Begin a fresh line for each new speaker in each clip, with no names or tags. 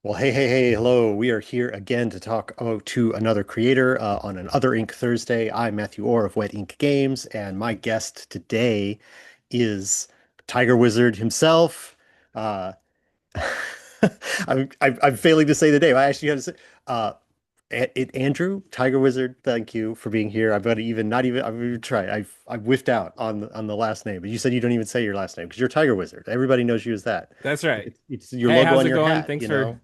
Well, hey, hello. We are here again to talk to another creator on an Other Ink Thursday. I'm Matthew Orr of Wet Ink Games, and my guest today is Tiger Wizard himself. Uh, I'm failing to say the name. I actually had to say, uh, Andrew Tiger Wizard. Thank you for being here. I'm going to even not even. I'm going to try. I've whiffed out on the last name, but you said you don't even say your last name because you're Tiger Wizard. Everybody knows you as that.
That's right.
It's your
Hey,
logo
how's
on
it
your
going?
hat,
Thanks
you
for
know.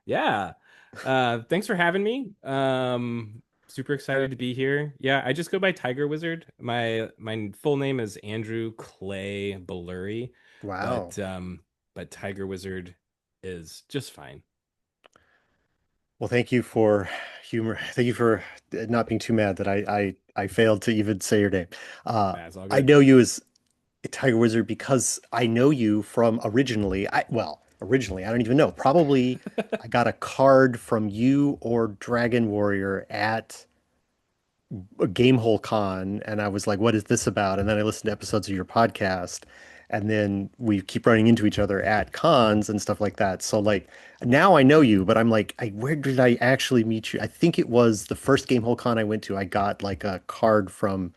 yeah. Thanks for having me. Super excited to be here. Yeah, I just go by Tiger Wizard. My full name is Andrew Clay Bellury,
Wow.
but Tiger Wizard is just fine.
Well, thank you for humor. Thank you for not being too mad that I failed to even say your name.
That's all
I
good.
know you as Tiger Wizard because I know you from originally. Originally, I don't even know. Probably I got a card from you or Dragon Warrior at a Gamehole Con, and I was like, "What is this about?" And then I listened to episodes of your podcast, and then we keep running into each other at cons and stuff like that. So like now I know you, but I'm like, where did I actually meet you? I think it was the first Gamehole Con I went to. I got like a card from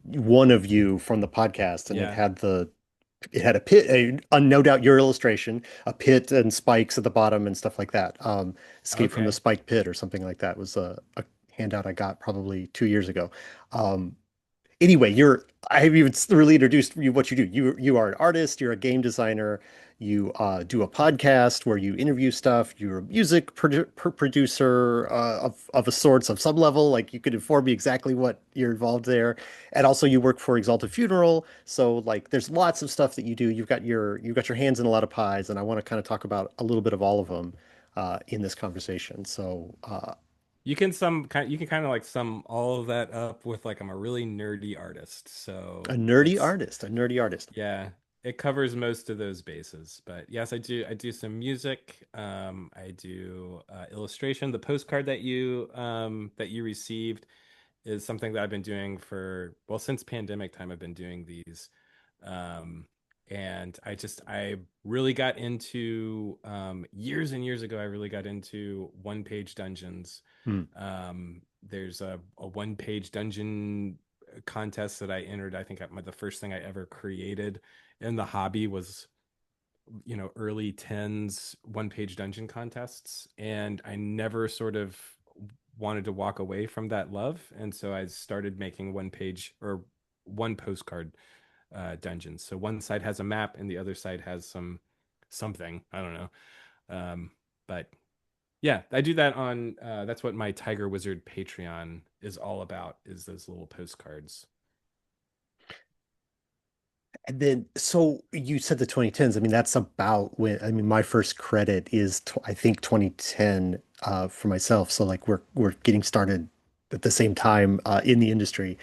one of you from the podcast, and
Yeah.
it had a pit, no doubt your illustration, a pit and spikes at the bottom and stuff like that. Escape from the
Okay.
Spike Pit or something like that was a handout I got probably 2 years ago. Um, anyway, I have even really introduced you what you do. You are an artist, you're a game designer, you do a podcast where you interview stuff, you're a music producer of a sorts of some level. Like you could inform me exactly what you're involved there. And also you work for Exalted Funeral. So like there's lots of stuff that you do. You've got your hands in a lot of pies, and I want to kind of talk about a little bit of all of them in this conversation. So
You can kind of like sum all of that up with like I'm a really nerdy artist.
a
So
nerdy
it's
artist, a nerdy artist.
Yeah, it covers most of those bases. But yes, I do some music. I do illustration. The postcard that you received is something that I've been doing for, well, since pandemic time. I've been doing these. Um, and I really got into years and years ago. I really got into one page dungeons.
Hmm.
There's a one page dungeon contest that I entered. I think the first thing I ever created in the hobby was, early tens one page dungeon contests. And I never sort of wanted to walk away from that love. And so I started making one page or one postcard dungeons. So one side has a map and the other side has something. I don't know. But yeah, I do that on that's what my Tiger Wizard Patreon is all about, is those little postcards.
And then, so you said the 2010s. I mean, that's about when, I mean, my first credit is, I think 2010 for myself. So like we're getting started at the same time in the industry.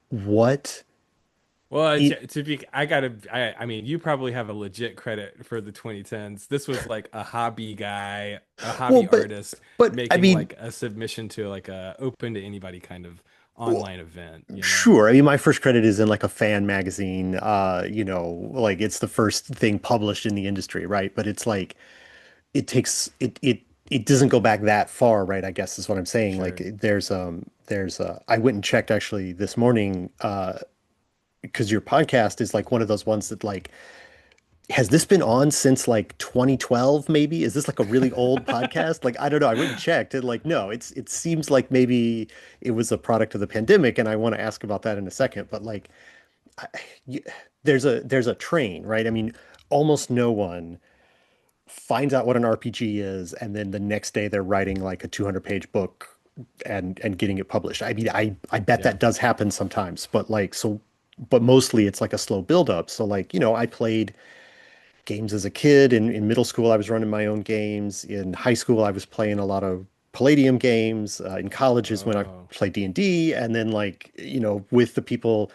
What
Well,
it,
to be, I mean, you probably have a legit credit for the 2010s. This was like a hobby guy, a
well,
hobby artist
but I
making
mean,
like a submission to like a open to anybody kind of
well,
online event, you know?
sure. I mean, my first credit is in like a fan magazine, like it's the first thing published in the industry, right? But it's like it doesn't go back that far, right? I guess is what I'm saying. Like
Sure.
I went and checked actually this morning because your podcast is like one of those ones that like has this been on since like 2012 maybe? Is this like a really old podcast? Like I don't know. I went and checked and like no, it seems like maybe it was a product of the pandemic, and I want to ask about that in a second, but like I, y- there's a train, right? I mean, almost no one finds out what an RPG is, and then the next day they're writing like a 200-page book and getting it published. I mean, I bet
Yeah.
that does happen sometimes, but like so, but mostly it's like a slow build up. So like, I played games as a kid. In middle school, I was running my own games. In high school, I was playing a lot of Palladium games. In college is when I
Oh.
played D&D, and then like, with the people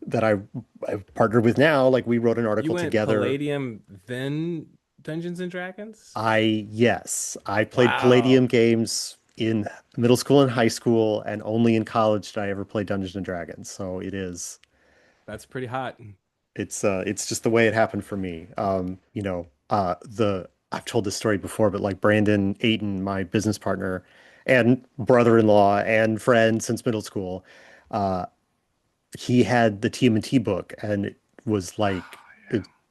that I've partnered with now, like we wrote an
You
article
went
together.
Palladium, then Dungeons and Dragons?
Yes, I played Palladium
Wow.
games in middle school and high school, and only in college did I ever play Dungeons and Dragons. So
That's pretty hot.
it's just the way it happened for me. I've told this story before, but like Brandon Ayton, my business partner and brother-in-law and friend since middle school, uh, he had the TMNT book and it was like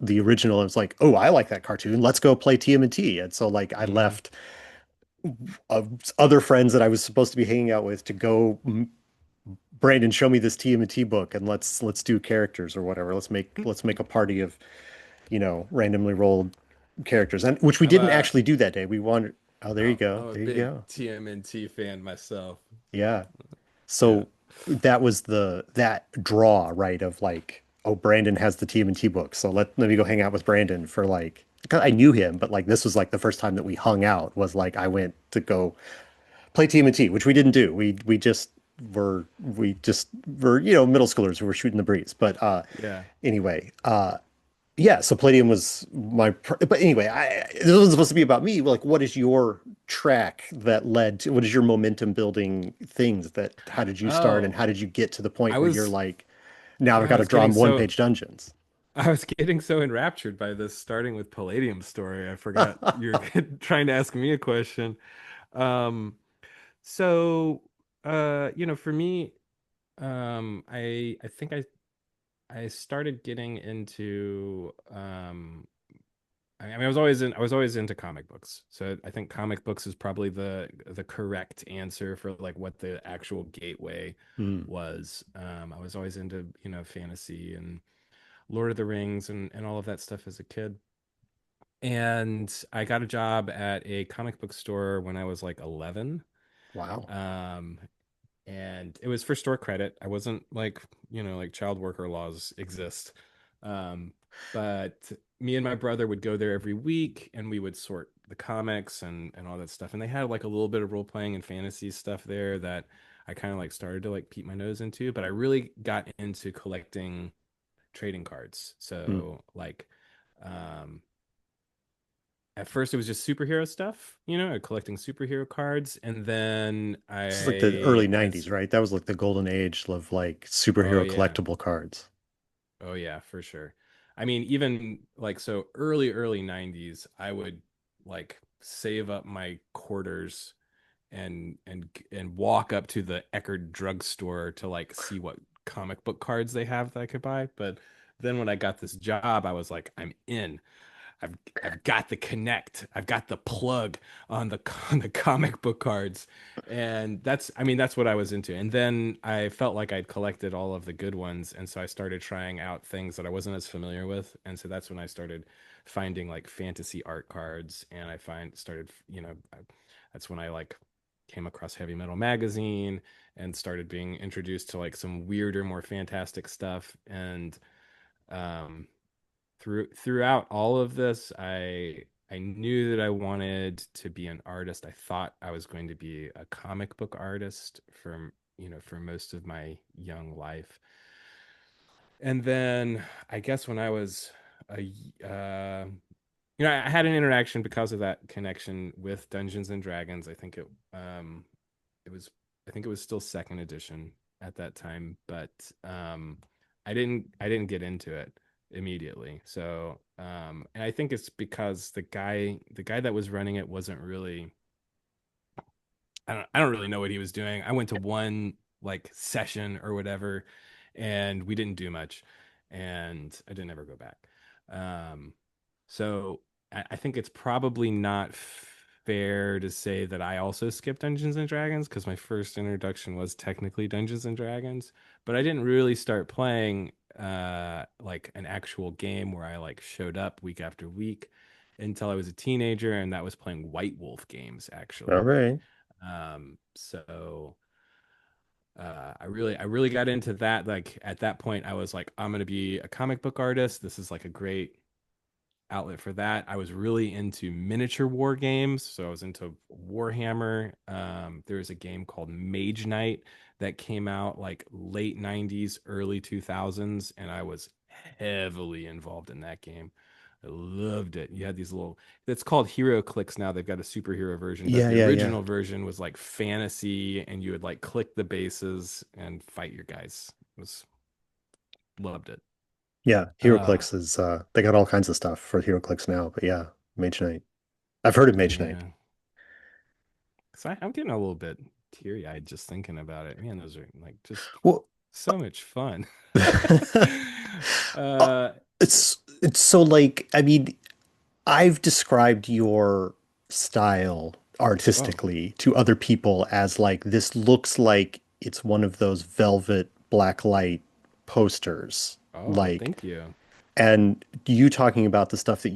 the original. It was like, oh, I like that cartoon. Let's go play TMNT. And so like I
Hmm.
left other friends that I was supposed to be hanging out with to go, Brandon, show me this TMNT book and let's do characters or whatever. Let's make a party of, randomly rolled characters, and which we
I'm
didn't
a
actually do that day. We wanted, oh, there you go.
I'm a
There you
big
go.
TMNT fan myself.
Yeah.
Yeah.
So that was that draw, right? Of like, oh, Brandon has the TMNT book. So let me go hang out with Brandon for like, 'cause I knew him, but like this was like the first time that we hung out was like I went to go play TMNT, which we didn't do. We just were, middle schoolers who were shooting the breeze. But
Yeah.
anyway, yeah, so Palladium was but anyway, this wasn't supposed to be about me. Like, what is your track that led to, what is your momentum building things that, how did you start and
Oh,
how did you get to the
I
point where you're
was
like, now I've
yeah,
got to draw one page dungeons?
I was getting so enraptured by this starting with Palladium story. I forgot you're trying to ask me a question. Um, so for me, I think I started getting into I mean, I was always into comic books. So I think comic books is probably the correct answer for like what the actual gateway
Hmm.
was. I was always into, fantasy and Lord of the Rings and all of that stuff as a kid. And I got a job at a comic book store when I was like 11.
Wow.
Um, and it was for store credit. I wasn't like, like child worker laws exist. Um, but me and my brother would go there every week and we would sort the comics and all that stuff. And they had like a little bit of role playing and fantasy stuff there that I kind of like started to like peek my nose into, but I really got into collecting trading cards.
Hmm.
So like um at first it was just superhero stuff, collecting superhero cards, and then
This is like the early
I
90s,
as
right? That was like the golden age of like
oh
superhero
yeah.
collectible cards.
Oh yeah, for sure. I mean, even like so early 90s, I would like save up my quarters and walk up to the Eckerd drugstore to like see what comic book cards they have that I could buy. But then when I got this job, I was like, I'm in. I've got the connect. I've got the plug on the on the comic book cards. And I mean that's what I was into. And then I felt like I'd collected all of the good ones, and so I started trying out things that I wasn't as familiar with. And so that's when I started finding like fantasy art cards, and I find started, that's when I like came across Heavy Metal Magazine and started being introduced to like some weirder, more fantastic stuff. And um throughout all of this, I knew that I wanted to be an artist. I thought I was going to be a comic book artist for most of my young life. And then I guess when I was I had an interaction because of that connection with Dungeons and Dragons. It was I think it was still second edition at that time, but I didn't get into it immediately. So and I think it's because the guy that was running it wasn't really I don't really know what he was doing. I went to one like session or whatever, and we didn't do much, and I didn't ever go back. Um, so I think it's probably not fair to say that I also skipped Dungeons and Dragons because my first introduction was technically Dungeons and Dragons, but I didn't really start playing like an actual game where I like showed up week after week until I was a teenager, and that was playing White Wolf games
All
actually.
right.
So I really got into that. Like at that point, I was like, I'm gonna be a comic book artist. This is like a great outlet for that. I was really into miniature war games, so I was into Warhammer. There was a game called Mage Knight that came out like late 90s, early 2000s, and I was heavily involved in that game. I loved it. You had these little, it's called Hero Clicks now. They've got a superhero version, but
Yeah,
the
yeah, yeah.
original version was like fantasy, and you would like click the bases and fight your guys. It was loved it.
Yeah,
Uh,
HeroClix is they got all kinds of stuff for HeroClix now, but yeah, Mage Knight. I've heard of Mage Knight.
Yeah. So I'm getting a little bit teary-eyed just thinking about it. Man, those are like just
Well,
so much fun.
uh,
uh
it's so like I mean, I've described your style
oh,
artistically to other people as like this looks like it's one of those velvet blacklight posters.
oh,
Like,
thank you.
and you talking about the stuff that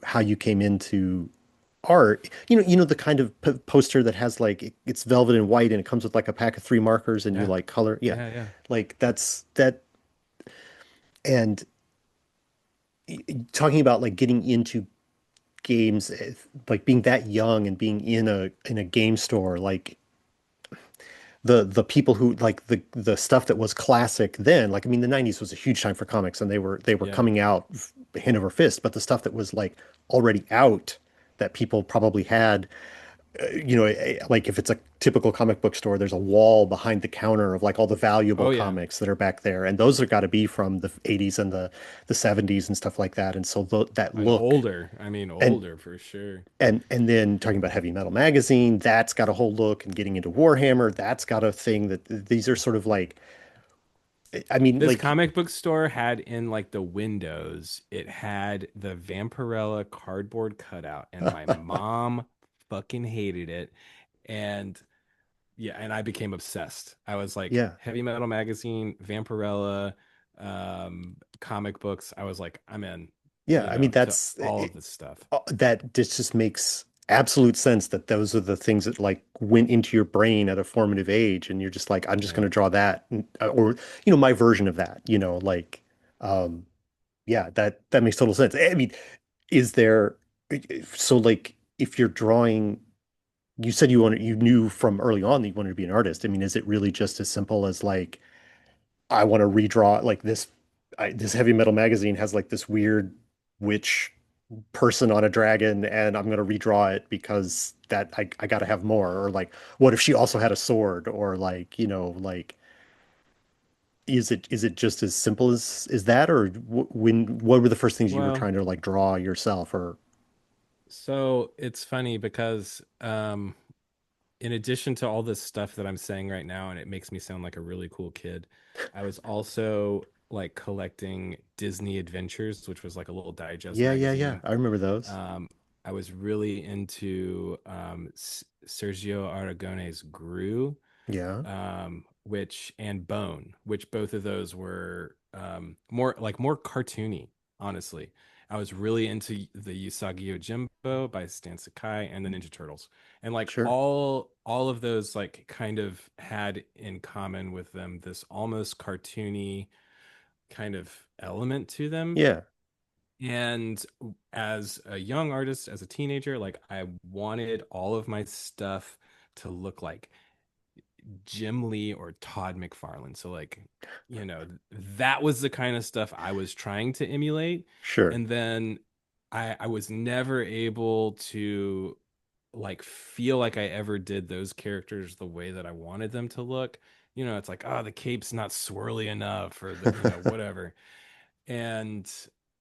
how you came into art, the kind of poster that has like it's velvet and white and it comes with like a pack of three markers and you
Yeah.
like color. Yeah.
Yeah, yeah.
Like that. And talking about like getting into games, like being that young and being in a game store, like the people who like the stuff that was classic then, like I mean the 90s was a huge time for comics and they were
Yeah.
coming out hand over fist, but the stuff that was like already out that people probably had, like if it's a typical comic book store, there's a wall behind the counter of like all the valuable
Oh yeah.
comics that are back there, and those are got to be from the 80s and the 70s and stuff like that. And so that
And
look,
older. I mean,
and
older for sure.
and then talking about Heavy Metal Magazine, that's got a whole look, and getting into Warhammer, that's got a thing that these are sort of like, I mean,
This
like,
comic book store had in like the windows, it had the Vampirella cardboard cutout, and my mom fucking hated it. And yeah, and I became obsessed. I was like,
yeah,
Heavy Metal Magazine, Vampirella, comic books. I was like, I'm in,
yeah. I mean,
to all of this stuff.
that just makes absolute sense that those are the things that like went into your brain at a formative age, and you're just like, I'm just going
Yeah.
to draw that, or my version of that, like, um, yeah, that makes total sense. I mean, is there, so like, if you're drawing, you said you knew from early on that you wanted to be an artist. I mean, is it really just as simple as like, I want to redraw like this Heavy Metal Magazine has like this weird witch person on a dragon, and I'm gonna redraw it because that I gotta have more. Or like, what if she also had a sword? Or like, like, is it just as simple as that? Or what were the first things you were
Well,
trying to like draw yourself? Or
so it's funny because in addition to all this stuff that I'm saying right now, and it makes me sound like a really cool kid, I was also like collecting Disney Adventures, which was like a little digest
yeah, yeah, yeah,
magazine.
I remember those.
Um, I was really into Sergio Aragone's Gru,
Yeah,
which and Bone, which both of those were more cartoony, honestly. I was really into the Usagi Yojimbo by Stan Sakai and the Ninja Turtles. And like
sure.
all of those like kind of had in common with them this almost cartoony kind of element to them.
Yeah,
And as a young artist, as a teenager, like I wanted all of my stuff to look like Jim Lee or Todd McFarlane. So like, that was the kind of stuff I was trying to emulate.
sure.
And then I was never able to like feel like I ever did those characters the way that I wanted them to look. It's like, oh, the cape's not swirly enough or whatever. And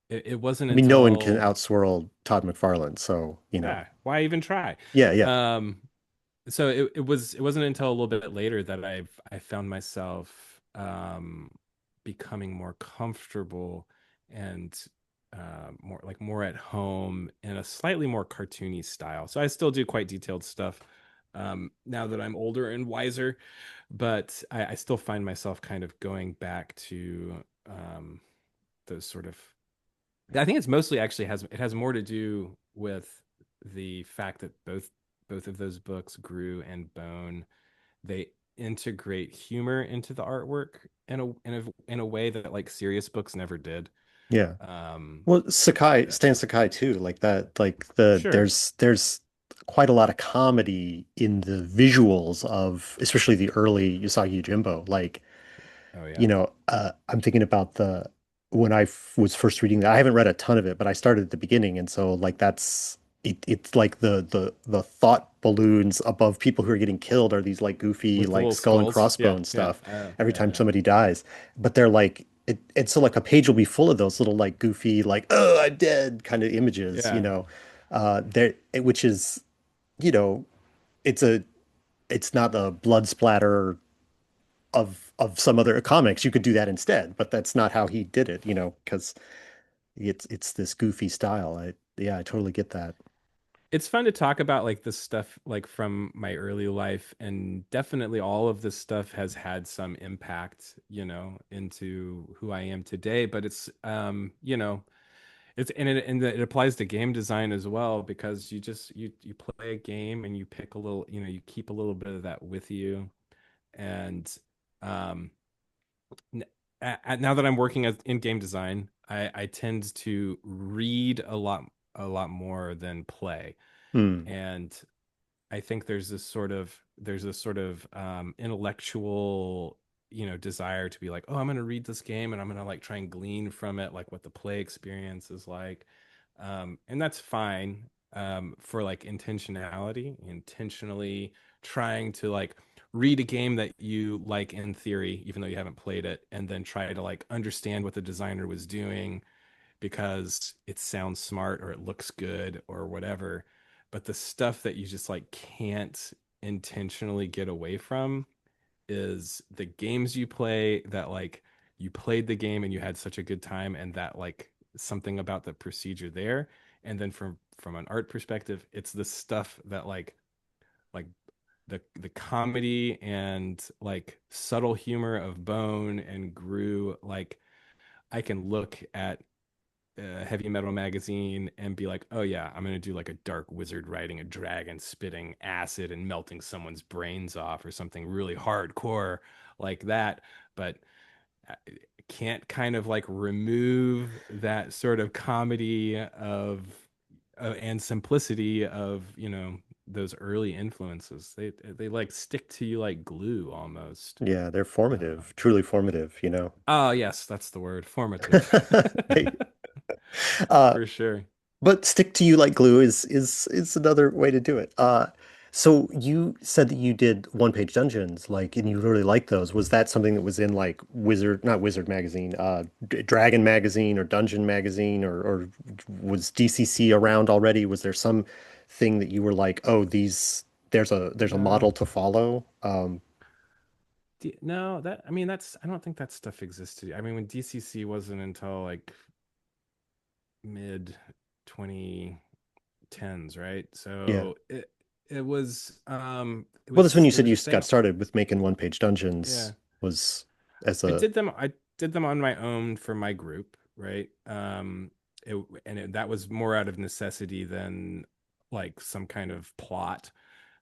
it wasn't
I mean, no one can
until
outswirl Todd McFarlane, so
yeah, why even try?
yeah, yeah,
Um, so it wasn't until a little bit later that I found myself becoming more comfortable and more at home in a slightly more cartoony style. So I still do quite detailed stuff now that I'm older and wiser, but I still find myself kind of going back to those sort of I think it's mostly actually has more to do with the fact that both of those books, Gru and Bone, they integrate humor into the artwork in a way that like serious books never did.
yeah.
Um,
Well,
yeah,
Stan Sakai too, like that, like
sure.
there's quite a lot of comedy in the visuals of especially the early Usagi Yojimbo. Like,
Oh yeah.
I'm thinking about the when was first reading that. I haven't read a ton of it, but I started at the beginning, and so like it's like the thought balloons above people who are getting killed are these like goofy
With the
like
little
skull and
skulls. Yeah,
crossbone
yeah.
stuff every
Yeah,
time
yeah.
somebody dies, but they're like it's so like a page will be full of those little like goofy like oh I'm dead kind of images,
Yeah.
which is, you know, it's a it's not a blood splatter of some other comics. You could do that instead, but that's not how he did it, because it's this goofy style. Yeah, I totally get that.
It's fun to talk about like this stuff like from my early life, and definitely all of this stuff has had some impact, into who I am today. But it's it's it applies to game design as well, because you play a game and you pick a little, you keep a little bit of that with you. And um n- now that I'm working in game design, I tend to read a lot more than play.
Hmm.
And I think there's this sort of intellectual, desire to be like, oh, I'm gonna read this game and I'm gonna like try and glean from it like what the play experience is like. And that's fine, for like intentionality, intentionally trying to like read a game that you like in theory, even though you haven't played it, and then try to like understand what the designer was doing because it sounds smart or it looks good or whatever. But the stuff that you just like can't intentionally get away from is the games you play that like you played the game and you had such a good time, and that like something about the procedure there. And then from an art perspective, it's the stuff that like the comedy and like subtle humor of Bone and Gru. Like I can look at Heavy Metal magazine and be like, oh yeah, I'm gonna do like a dark wizard riding a dragon, spitting acid and melting someone's brains off, or something really hardcore like that. But I can't kind of like remove that sort of comedy of and simplicity of those early influences. They like stick to you like glue almost.
Yeah, they're
Uh,
formative, truly formative.
oh yes, that's the word, formative.
They, uh,
For sure.
but stick to you like glue is another way to do it. So you said that you did one-page dungeons, like, and you really like those. Was that something that was in like not Wizard magazine, Dragon magazine or Dungeon magazine, or was DCC around already? Was there some thing that you were like, oh, there's a
No.
model to follow?
No, that I mean that's I don't think that stuff existed. I mean, when DCC wasn't until like mid 2010s, right?
Yeah.
So it
Well,
was
that's when
just
you
it
said
was
you
a thing.
got started with making one-page
Yeah.
dungeons was as a
I did them on my own for my group, right? That was more out of necessity than like some kind of plot.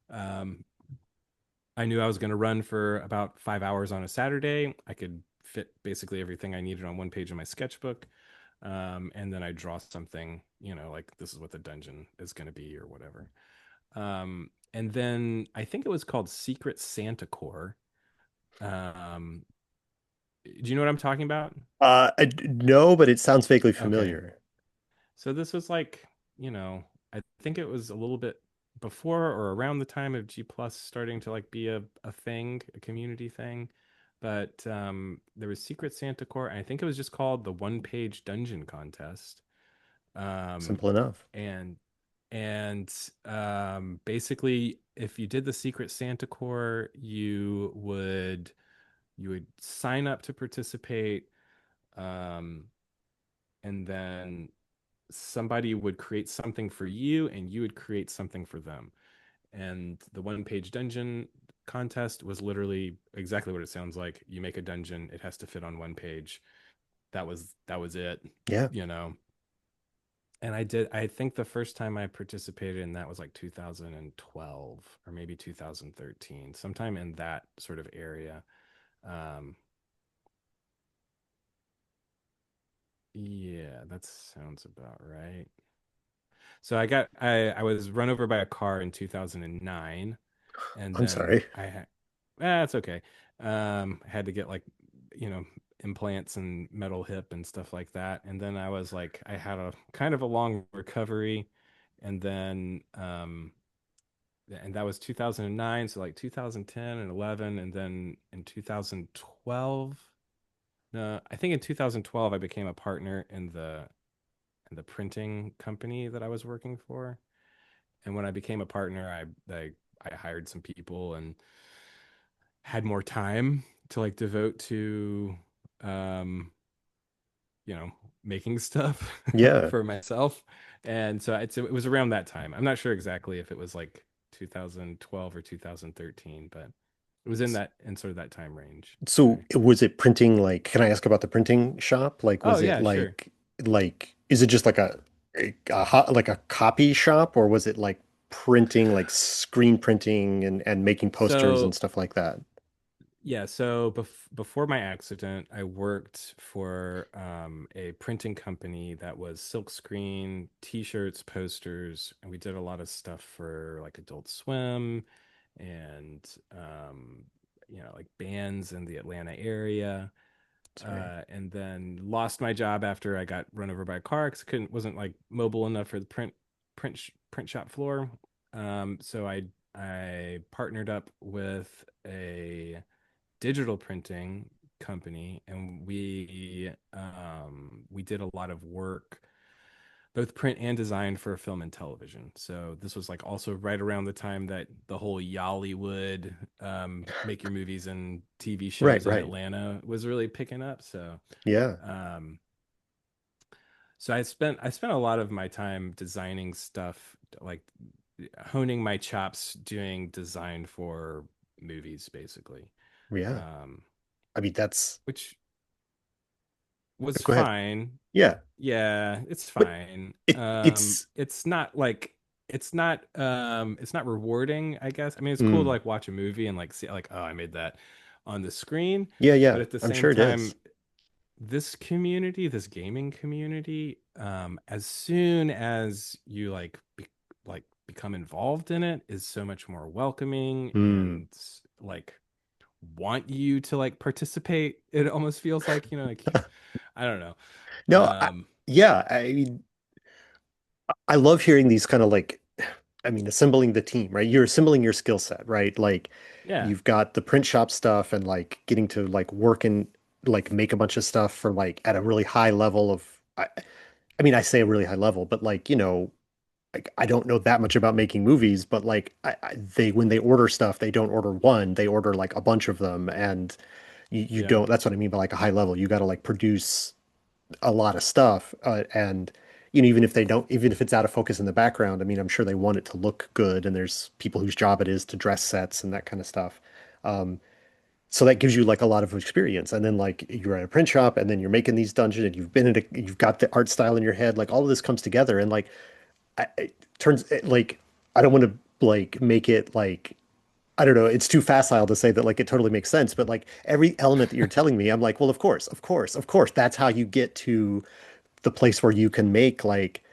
Um I knew I was going to run for about 5 hours on a Saturday. I could fit basically everything I needed on one page in my sketchbook. And then I draw something, like this is what the dungeon is going to be or whatever. And then I think it was called Secret Santa Core. Do you know what I'm talking about?
no, but it sounds vaguely
Okay.
familiar.
So this was like, I think it was a little bit before or around the time of G Plus starting to like be a thing, a community thing. But there was Secret Santa Core, and I think it was just called the One Page Dungeon Contest. Um,
Simple enough.
and basically, if you did the Secret Santa Core, you would sign up to participate, um, and then somebody would create something for you and you would create something for them. And the one page dungeon contest was literally exactly what it sounds like. You make a dungeon, it has to fit on one page. That was it,
Yeah.
you know. And I think the first time I participated in that was like 2012 or maybe 2013, sometime in that sort of area. Um yeah, that sounds about right. So I was run over by a car in 2009, and
I'm
then
sorry.
it's okay. I had to get like, you know, implants and metal hip and stuff like that. And then I had a kind of a long recovery, and then and that was 2009, so like 2010 and 11, and then in 2012, no, I think in 2012 I became a partner in the and the printing company that I was working for. And when I became a partner, I hired some people and had more time to like devote to um, you know, making stuff
Yeah.
for myself. And so it was around that time. I'm not sure exactly if it was like 2012 or 2013, but it was in that in sort of that time range.
So was it printing like, can I ask about the printing shop? Like,
Oh
was it
yeah, sure.
like, is it just like like a copy shop, or was it like printing, like screen printing and making posters and
So
stuff like that?
yeah, so before my accident, I worked for a printing company that was silkscreen, t-shirts, posters, and we did a lot of stuff for like Adult Swim and like bands in the Atlanta area.
Sorry.
And then lost my job after I got run over by a car because couldn't wasn't like mobile enough for the print shop floor. So I partnered up with a digital printing company, and we did a lot of work, both print and design for film and television. So this was like also right around the time that the whole Yollywood make your movies and TV
Right,
shows in
right.
Atlanta was really picking up.
Yeah,
Um, so I spent a lot of my time designing stuff, like honing my chops doing design for movies, basically.
yeah.
Um,
I mean, that's,
which was
go ahead.
fine.
Yeah,
Yeah, it's
but
fine.
it's,
It's not rewarding, I guess. I mean, it's cool to
mm,
like watch a movie and like see like, oh, I made that on the screen.
yeah, yeah.
But at the
I'm
same
sure it
time,
is.
this community, this gaming community, as soon as you like become involved in it, is so much more welcoming
Mm.
and like want you to like participate. It almost feels like, like I don't know.
No,
Um,
yeah, I mean, I love hearing these kind of like, I mean, assembling the team, right? You're assembling your skill set, right? Like
yeah,
you've got the print shop stuff and like getting to like work and like make a bunch of stuff for like at a really high level of, I mean, I say a really high level, but like, like I don't know that much about making movies, but like they when they order stuff, they don't order one, they order like a bunch of them, and you
yeah,
don't. That's what I mean by like a high level. You got to like produce a lot of stuff, and even if they don't, even if it's out of focus in the background, I mean, I'm sure they want it to look good, and there's people whose job it is to dress sets and that kind of stuff. Um, so that gives you like a lot of experience, and then like you're at a print shop, and then you're making these dungeons, and you've got the art style in your head, like all of this comes together, and like it turns like I don't want to like make it like I don't know, it's too facile to say that like it totally makes sense, but like every element that you're telling me, I'm like, well, of course, of course, of course, that's how you get to the place where you can make like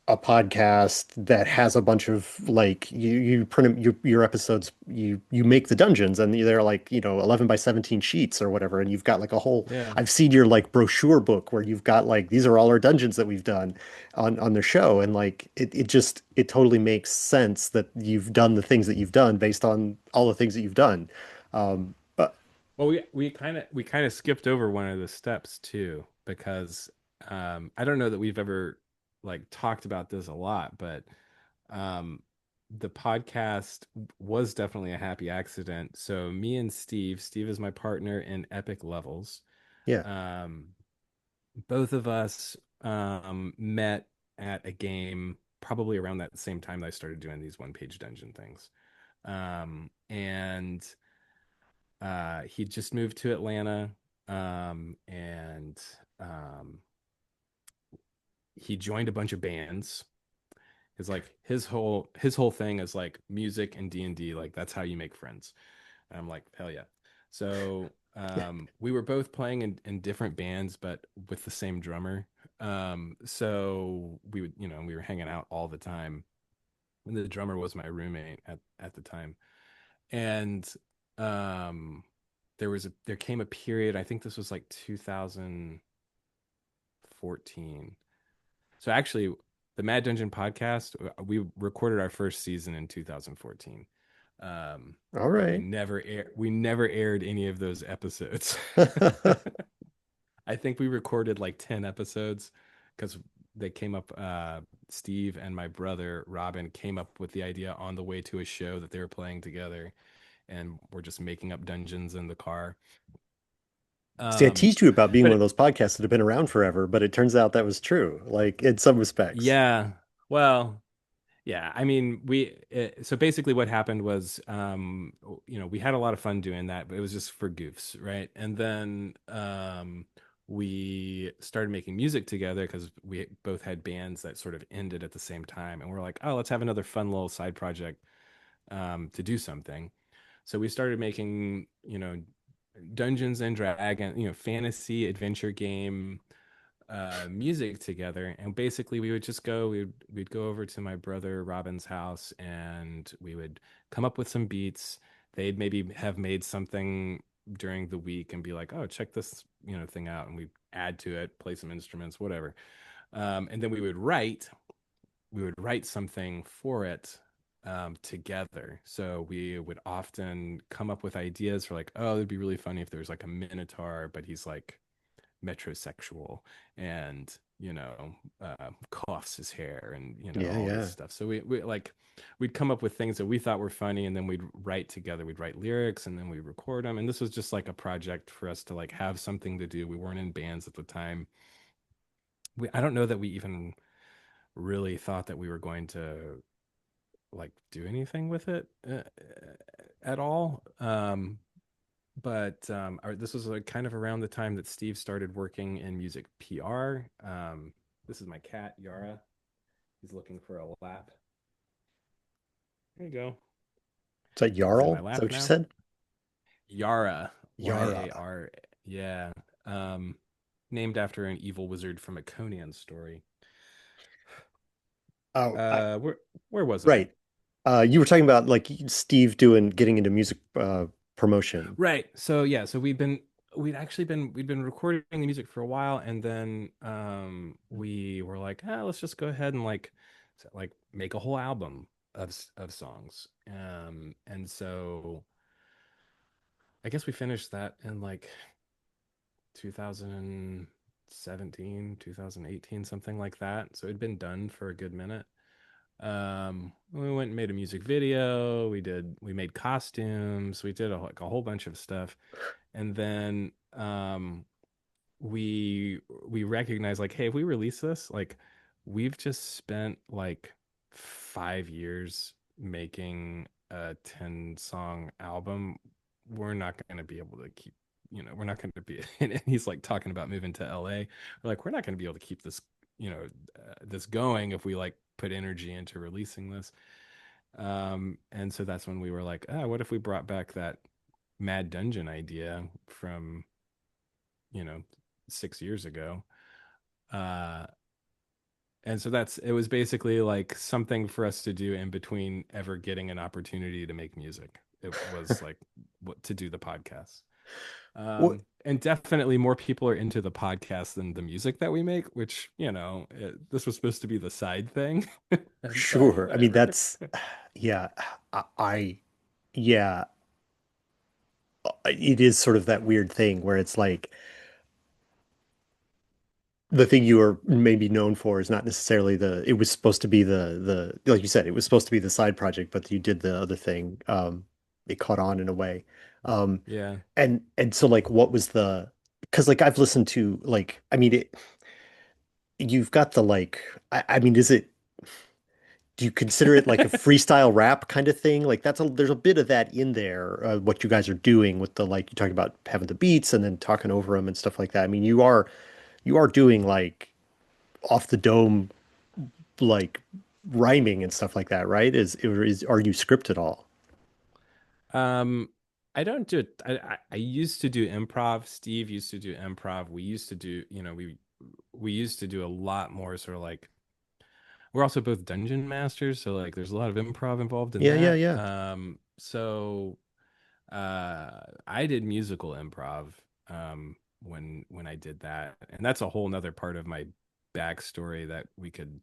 a podcast that has a bunch of like you print your episodes, you make the dungeons and they're like 11 by 17 sheets or whatever, and you've got like a whole,
yeah.
I've seen your like brochure book where you've got like these are all our dungeons that we've done on the show, and like it totally makes sense that you've done the things that you've done based on all the things that you've done. But
Well, we kind of skipped over one of the steps too, because I don't know that we've ever like talked about this a lot, but um, the podcast was definitely a happy accident. So me and Steve is my partner in Epic Levels.
yeah.
Um, both of us met at a game probably around that same time that I started doing these one-page dungeon things. And he just moved to Atlanta, and um, he joined a bunch of bands. His whole thing is like music and D&D, like that's how you make friends. And I'm like, hell yeah. So we were both playing in different bands, but with the same drummer. So we were hanging out all the time. And the drummer was my roommate at the time. And um, there came a period, I think this was like 2014. So actually, the Mad Dungeon podcast, we recorded our first season in 2014.
All
But
right.
we never aired any of those episodes. I think we recorded like 10 episodes because they came up Steve and my brother Robin came up with the idea on the way to a show that they were playing together, and we're just making up dungeons in the car.
See, I
Um,
teased you about being
but
one of those podcasts that have been around forever, but it turns out that was true, like in some respects.
yeah, well, yeah, I mean, so basically what happened was, we had a lot of fun doing that, but it was just for goofs, right? And then we started making music together because we both had bands that sort of ended at the same time, and we're like, oh, let's have another fun little side project to do something. So we started making, Dungeons and Dragon, fantasy adventure game music together, and basically we would just go we'd go over to my brother Robin's house, and we would come up with some beats. They'd maybe have made something during the week and be like, oh, check this thing out, and we add to it, play some instruments, whatever. And then we would write something for it together. So we would often come up with ideas for like, oh, it'd be really funny if there's like a minotaur, but he's like metrosexual, and coughs his hair, and
Yeah,
all this
yeah.
stuff. So we like we'd come up with things that we thought were funny, and then we'd write together. We'd write lyrics, and then we'd record them. And this was just like a project for us to like have something to do. We weren't in bands at the time. I don't know that we even really thought that we were going to like do anything with it at all. But this was like kind of around the time that Steve started working in music PR. This is my cat Yara. He's looking for a lap. There you go.
Is that
He's in my
Jarl? Is that
lap
what you
now.
said?
Yara,
Yara.
Yar. Yeah. Um, Named after an evil wizard from a Conan story.
Oh,
Where was I?
right. You were talking about like Steve doing getting into music promotion.
Right. So yeah, so we'd been recording the music for a while, and then we were like, let's just go ahead and like make a whole album of songs. And so I guess we finished that in like 2017, 2018, something like that. So it'd been done for a good minute. We went and made a music video. We made costumes. We did like a whole bunch of stuff. And then we recognize like, hey, if we release this, like we've just spent like 5 years making a 10-song album. We're not going to be able to keep, we're not going to be, and he's like talking about moving to LA. We're like, we're not going to be able to keep this, this going if we like put energy into releasing this. And so that's when we were like, what if we brought back that Mad Dungeon idea from, you know, 6 years ago. Uh, and so it was basically like something for us to do in between ever getting an opportunity to make music. It was like what to do the podcast.
What?
And definitely more people are into the podcast than the music that we make, which, this was supposed to be the side thing. But
Sure. I mean,
whatever.
that's yeah. I yeah. It is sort of that weird thing where it's like the thing you are maybe known for is not necessarily it was supposed to be the like you said, it was supposed to be the side project, but you did the other thing. It caught on in a way. Um,
Yeah.
and so like what was because like I've listened to like I mean you've got the like I mean is it do you consider it like a freestyle rap kind of thing? Like there's a bit of that in there, what you guys are doing with the like you talk about having the beats and then talking over them and stuff like that. I mean, you are doing like off the dome like rhyming and stuff like that, right? Are you scripted all?
Um, I don't do it. I used to do improv. Steve used to do improv. We used to do, we used to do a lot more sort of like we're also both dungeon masters, so like there's a lot of improv involved in
Yeah, yeah,
that.
yeah.
So I did musical improv when I did that, and that's a whole nother part of my backstory that we could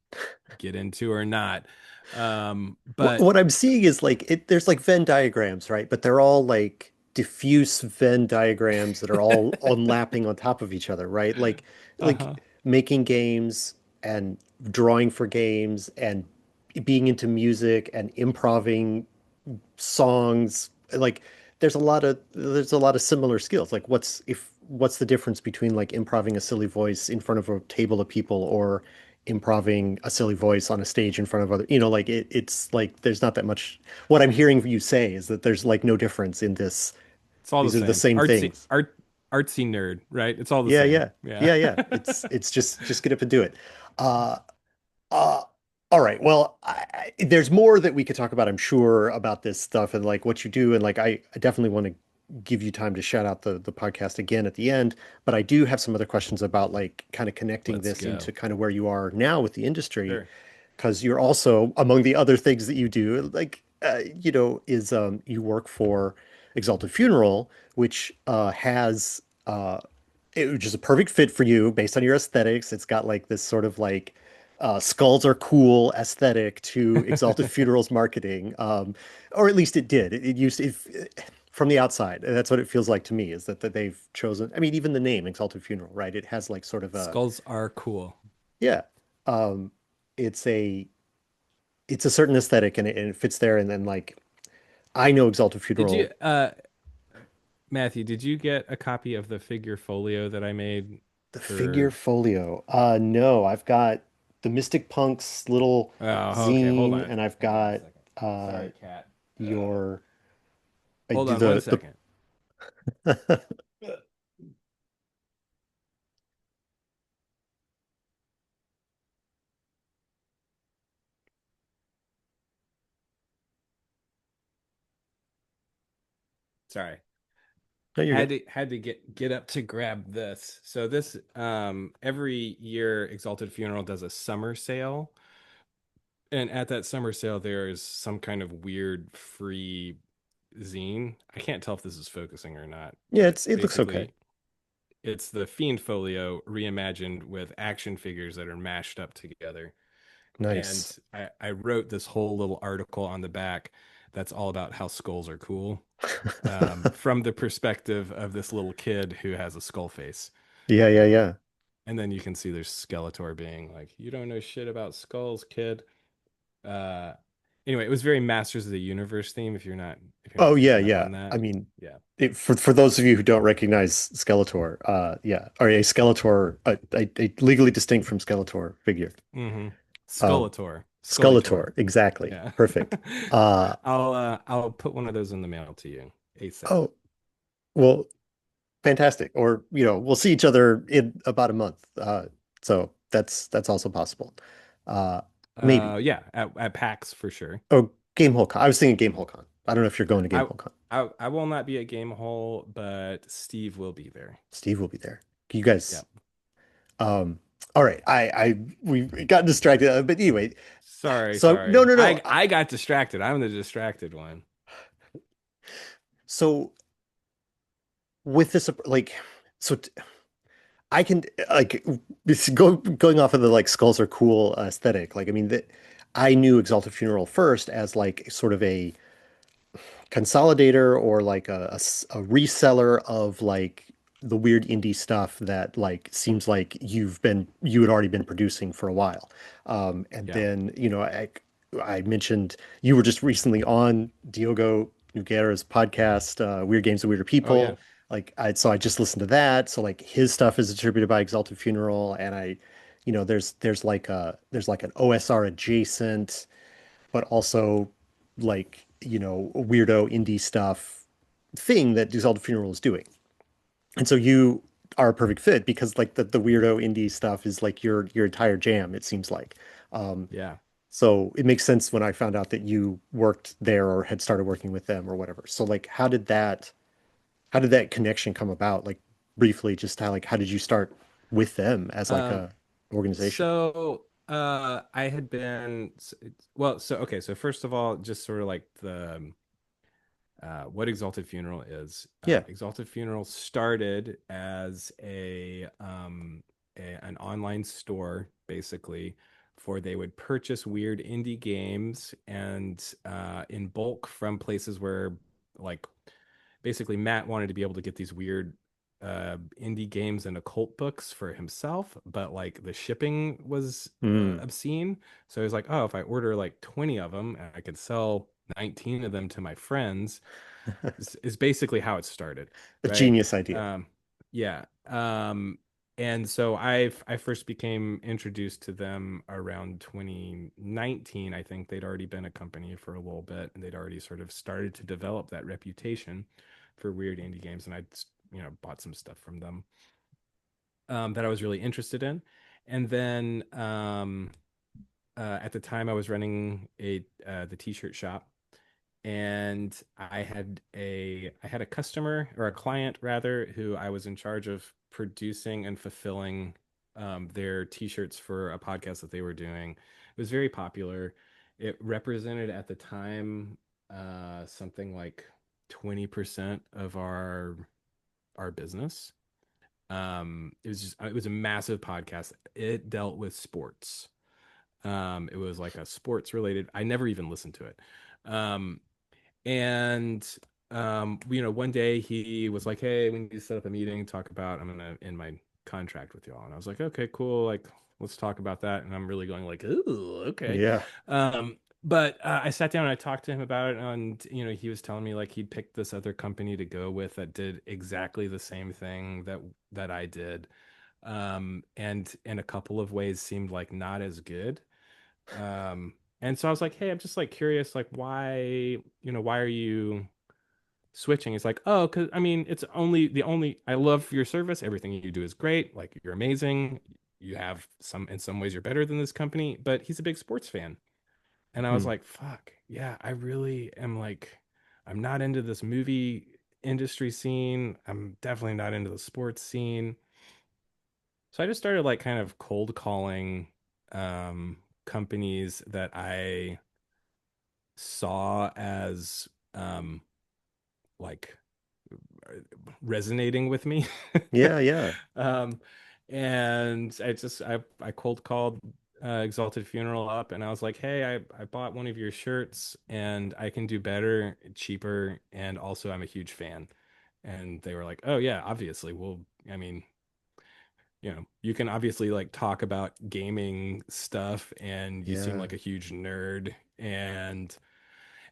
get into or not. But
What I'm seeing is like there's like Venn diagrams, right? But they're all like diffuse Venn diagrams that are all unlapping on top of each other, right? Like
uh-huh.
making games and drawing for games and being into music and improving songs. Like there's a lot of similar skills. Like what's the difference between like improving a silly voice in front of a table of people or improving a silly voice on a stage in front of other, like it's like there's not that much. What I'm hearing you say is that there's like no difference in this.
It's all the
These are the
same.
same things.
Artsy nerd, right? It's all the
Yeah,
same.
yeah.
Yeah.
Yeah, yeah. It's just get up and do it. Uh uh all right. Well, there's more that we could talk about, I'm sure, about this stuff and like what you do. And like I definitely want to give you time to shout out the podcast again at the end. But I do have some other questions about like kind of connecting
Let's
this into
go.
kind of where you are now with the industry,
Sure.
because you're also among the other things that you do, like is you work for Exalted Funeral, which has which is a perfect fit for you based on your aesthetics. It's got like this sort of like skulls are cool aesthetic to Exalted Funeral's marketing, or at least it did. It used from the outside. That's what it feels like to me. Is that they've chosen? I mean, even the name Exalted Funeral, right? It has like sort of a
Skulls are cool.
yeah. Um, it's a certain aesthetic and it fits there. And then like I know Exalted
Did you
Funeral,
Matthew, did you get a copy of the figure folio that I made
the figure
for
folio. No, I've got the Mystic Punks little
Oh, okay, hold
zine,
on.
and I've
Hang on a
got
second.
uh
Sorry, cat.
your I
Hold
do
on one
the
second. Sorry.
No, you're good.
Had to get up to grab this. So this every year Exalted Funeral does a summer sale. And at that summer sale there is some kind of weird free zine. I can't tell if this is focusing or not,
Yeah,
but
it looks okay.
basically it's the Fiend Folio reimagined with action figures that are mashed up together. And
Nice.
I wrote this whole little article on the back that's all about how skulls are cool, from the perspective of this little kid who has a skull face.
Yeah, yeah, yeah.
And then you can see there's Skeletor being like, "You don't know shit about skulls, kid." Uh, anyway, it was very Masters of the Universe theme. If you're
Oh
not
yeah,
picking up
yeah.
on
I
that,
mean,
yeah.
for those of you who don't recognize Skeletor, yeah, or a Skeletor, a legally distinct from Skeletor figure.
Mm-hmm.
Um,
Skeletor, Skeletor.
Skeletor, exactly.
Yeah.
Perfect. Uh,
I'll put one of those in the mail to you ASAP.
oh, well, fantastic. Or, we'll see each other in about a month. So that's also possible. Uh, maybe.
Yeah, at PAX for sure.
Oh, Game Hole Con. I was thinking Game Hole Con. I don't know if you're going to Game
I
Hole Con.
I will not be at Game Hole, but Steve will be there.
Steve will be there. You guys,
Yep.
um, all right. We got distracted, but anyway.
Sorry,
So no,
sorry.
no, no.
I got distracted. I'm the distracted one.
So with this, like, so I can like going off of the like skulls are cool aesthetic. Like, I mean that I knew Exalted Funeral first as like sort of a consolidator or like a reseller of like the weird indie stuff that like seems like you had already been producing for a while. And
Yeah.
then, I mentioned you were just recently on Diogo Nogueira's podcast, Weird Games and Weirder
Oh yeah.
People. So I just listened to that. So like his stuff is distributed by Exalted Funeral, and there's like an OSR adjacent but also like, weirdo indie stuff thing that Exalted Funeral is doing. And so you are a perfect fit because like the weirdo indie stuff is like your entire jam, it seems like. Um,
Yeah.
so it makes sense when I found out that you worked there or had started working with them or whatever. So like how did that connection come about? Like briefly, just how did you start with them as like
Um
a organization?
I had been well, so okay, so first of all, just sort of like the what Exalted Funeral is.
Yeah.
Exalted Funeral started as an online store, basically, for they would purchase weird indie games and in bulk from places where, like, basically Matt wanted to be able to get these weird indie games and occult books for himself, but like the shipping was
Mm.
obscene. So he was like, oh, if I order like 20 of them, I could sell 19 of them to my friends, is basically how it started,
A
right?
genius idea.
Um, yeah. And so I first became introduced to them around 2019. I think they'd already been a company for a little bit, and they'd already sort of started to develop that reputation for weird indie games. And I'd, bought some stuff from them that I was really interested in. And then at the time, I was running the t-shirt shop, and I had a customer, or a client rather, who I was in charge of producing and fulfilling their t-shirts for a podcast that they were doing. It was very popular. It represented at the time something like 20% of our business. It was a massive podcast. It dealt with sports. It was like a sports related. I never even listened to it. Um, and one day he was like, "Hey, we need to set up a meeting, talk about I'm gonna end my contract with y'all." And I was like, "Okay, cool. Like, let's talk about that." And I'm really going like, "Ooh, okay."
Yeah.
But I sat down and I talked to him about it, and he was telling me like he picked this other company to go with that did exactly the same thing that I did, and in a couple of ways seemed like not as good. And so I was like, hey, I'm just like curious, like why are you switching? He's like, oh, because I mean, it's only the only I love your service. Everything you do is great. Like you're amazing. You have in some ways you're better than this company, but he's a big sports fan. And I was
Hmm.
like, fuck, yeah, I really am like, I'm not into this movie industry scene. I'm definitely not into the sports scene. So I just started like kind of cold calling companies that I saw as like resonating with me.
Yeah, yeah.
um, and I cold called Exalted Funeral up, and I was like, "Hey, I bought one of your shirts, and I can do better, cheaper, and also I'm a huge fan." And they were like, "Oh yeah, obviously. Well, I mean, you can obviously like talk about gaming stuff, and you seem
Yeah.
like a huge nerd, and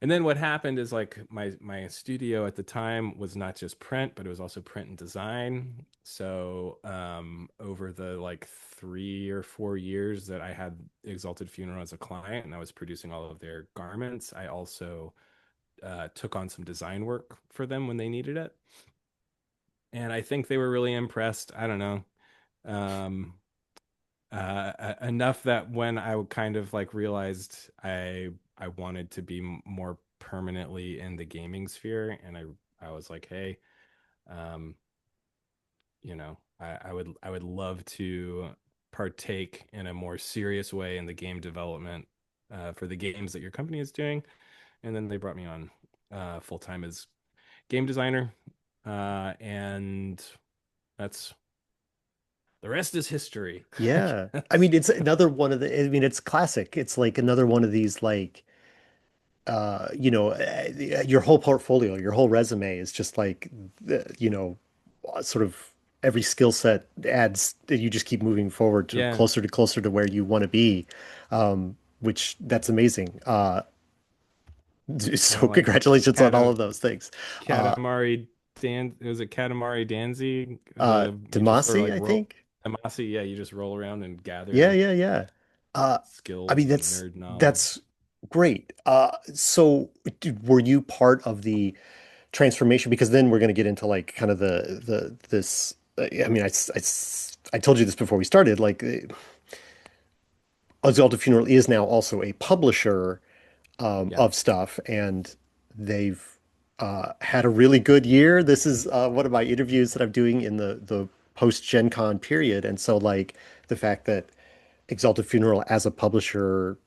then what happened is like my studio at the time was not just print, but it was also print and design. So over the like 3 or 4 years that I had Exalted Funeral as a client and I was producing all of their garments, I also took on some design work for them when they needed it. And I think they were really impressed. I don't know. Um, Enough that when I kind of like realized I wanted to be more permanently in the gaming sphere, and I was like, hey, um, I would love to partake in a more serious way in the game development for the games that your company is doing, and then they brought me on full time as game designer, and that's the rest is history, I
Yeah. I
guess.
mean, it's another one of the, I mean, it's classic. It's like another one of these, like, your whole portfolio, your whole resume is just like, sort of every skill set adds, you just keep moving forward
Yeah.
to closer to where you want to be. Which that's amazing. So
Well, like
congratulations on all
Katam
of those things. Uh,
Katamari was it Katamari Danzi? You just sort of
Damasi,
like
I
roll
think.
Amasi, yeah, you just roll around and
Yeah,
gather
yeah, yeah. Uh, I
skills
mean,
and nerd knowledge.
that's great. So were you part of the transformation? Because then we're going to get into like kind of the this. I mean, I told you this before we started. Like, Exalted Funeral is now also a publisher
Yeah.
of stuff, and they've had a really good year. This is one of my interviews that I'm doing in the post Gen Con period, and so like the fact that Exalted Funeral as a publisher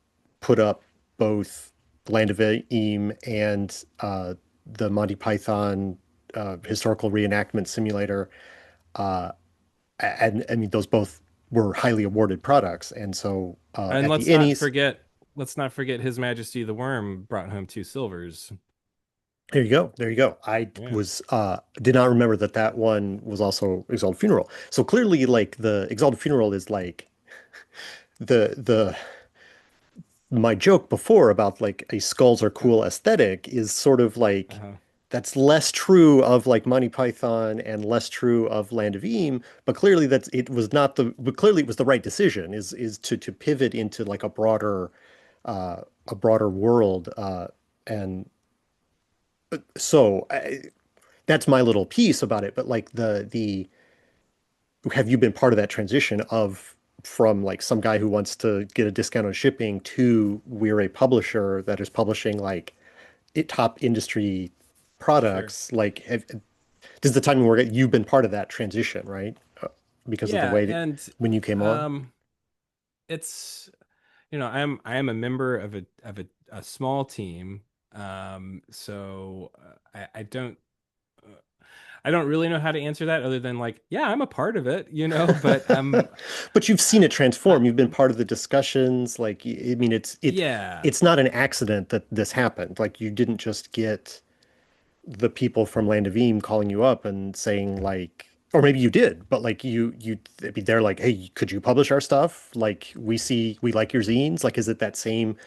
put up both Land of Eam and the Monty Python historical reenactment simulator. And I mean, those both were highly awarded products. And so
And
at the Innies,
let's not forget His Majesty the Worm brought home 2 silvers.
There you go. There you go. I
Yeah.
was did not remember that that one was also Exalted Funeral. So clearly like the Exalted Funeral is like the my joke before about like a skulls are cool aesthetic is sort of like
Uh-huh.
that's less true of like Monty Python and less true of Land of Eam, but clearly that's it was not the but clearly it was the right decision is to pivot into like a broader world and so that's my little piece about it. But like the have you been part of that transition of from like some guy who wants to get a discount on shipping to we're a publisher that is publishing like top industry
Sure.
products? Like, does the timing work? You've been part of that transition, right? Because of the
Yeah,
way that
and
when you came on.
um it's I am a member of a small team. So uh, I don't really know how to answer that other than like, yeah, I'm a part of it, but
But you've seen it
I,
transform. You've been part of the discussions. Like, I mean,
yeah.
it's not an accident that this happened. Like, you didn't just get the people from Land of Eam calling you up and saying like, or maybe you did, but like I mean, they're like, hey, could you publish our stuff? Like, we like your zines. Like, is it that same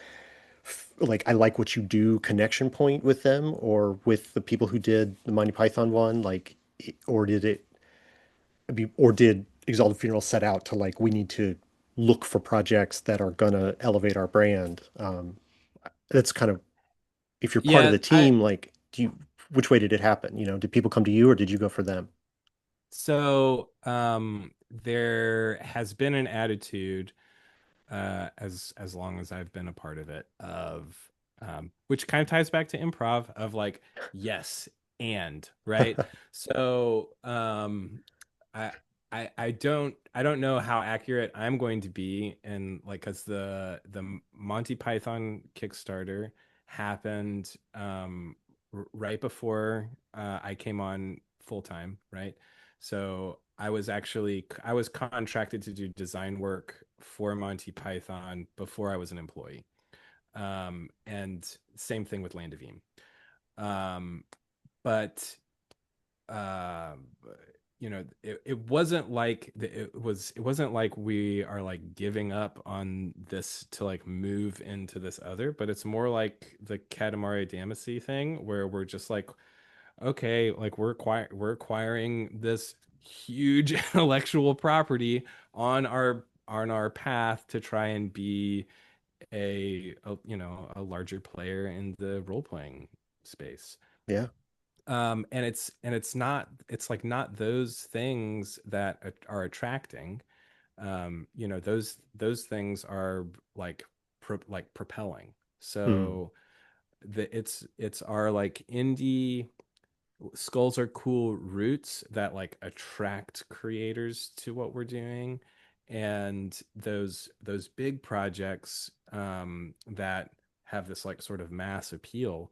like I like what you do connection point with them or with the people who did the Monty Python one? Like, or did it be, or did Exalted Funeral set out to like, we need to look for projects that are gonna elevate our brand? That's kind of, if you're part of
Yeah,
the team, like, which way did it happen? You know, did people come to you or did you go for them?
there has been an attitude as long as I've been a part of it of which kind of ties back to improv of like yes and right. So I I don't know how accurate I'm going to be in like because the Monty Python Kickstarter happened right before I came on full time, right? So I was contracted to do design work for Monty Python before I was an employee. And same thing with Land of Eam. Um, but uh, it wasn't like it wasn't like we are like giving up on this to like move into this other, but it's more like the Katamari Damacy thing where we're just like, okay, like we're acquiring this huge intellectual property on our path to try and be a larger player in the role playing space.
Yeah.
And it's not it's like not those things that are attracting. Those things are like like propelling.
Hmm.
So it's our like indie skulls are cool roots that like attract creators to what we're doing, and those big projects that have this like sort of mass appeal,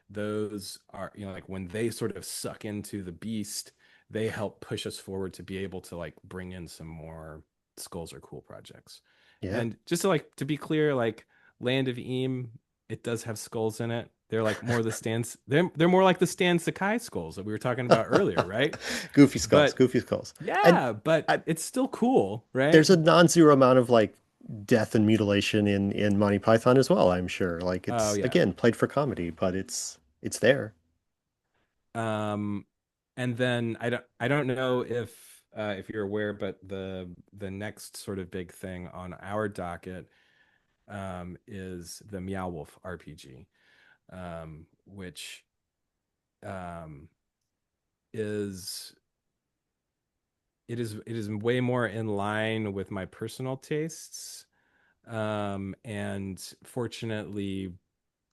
those are like when they sort of suck into the beast, they help push us forward to be able to like bring in some more skulls are cool projects.
Yeah.
And just to like to be clear, like Land of Eam, it does have skulls in it. They're like more the stands. They're more like the Stan Sakai skulls that we were talking about earlier, right?
Goofy skulls,
But
goofy skulls. And
yeah, but
I,
it's still cool, right?
there's a non-zero amount of like death and mutilation in Monty Python as well, I'm sure. Like
Oh
it's
yeah.
again played for comedy, but it's there.
Um, and then I don't know if you're aware, but the next sort of big thing on our docket is the Meow Wolf RPG, which um, is it is way more in line with my personal tastes. And fortunately,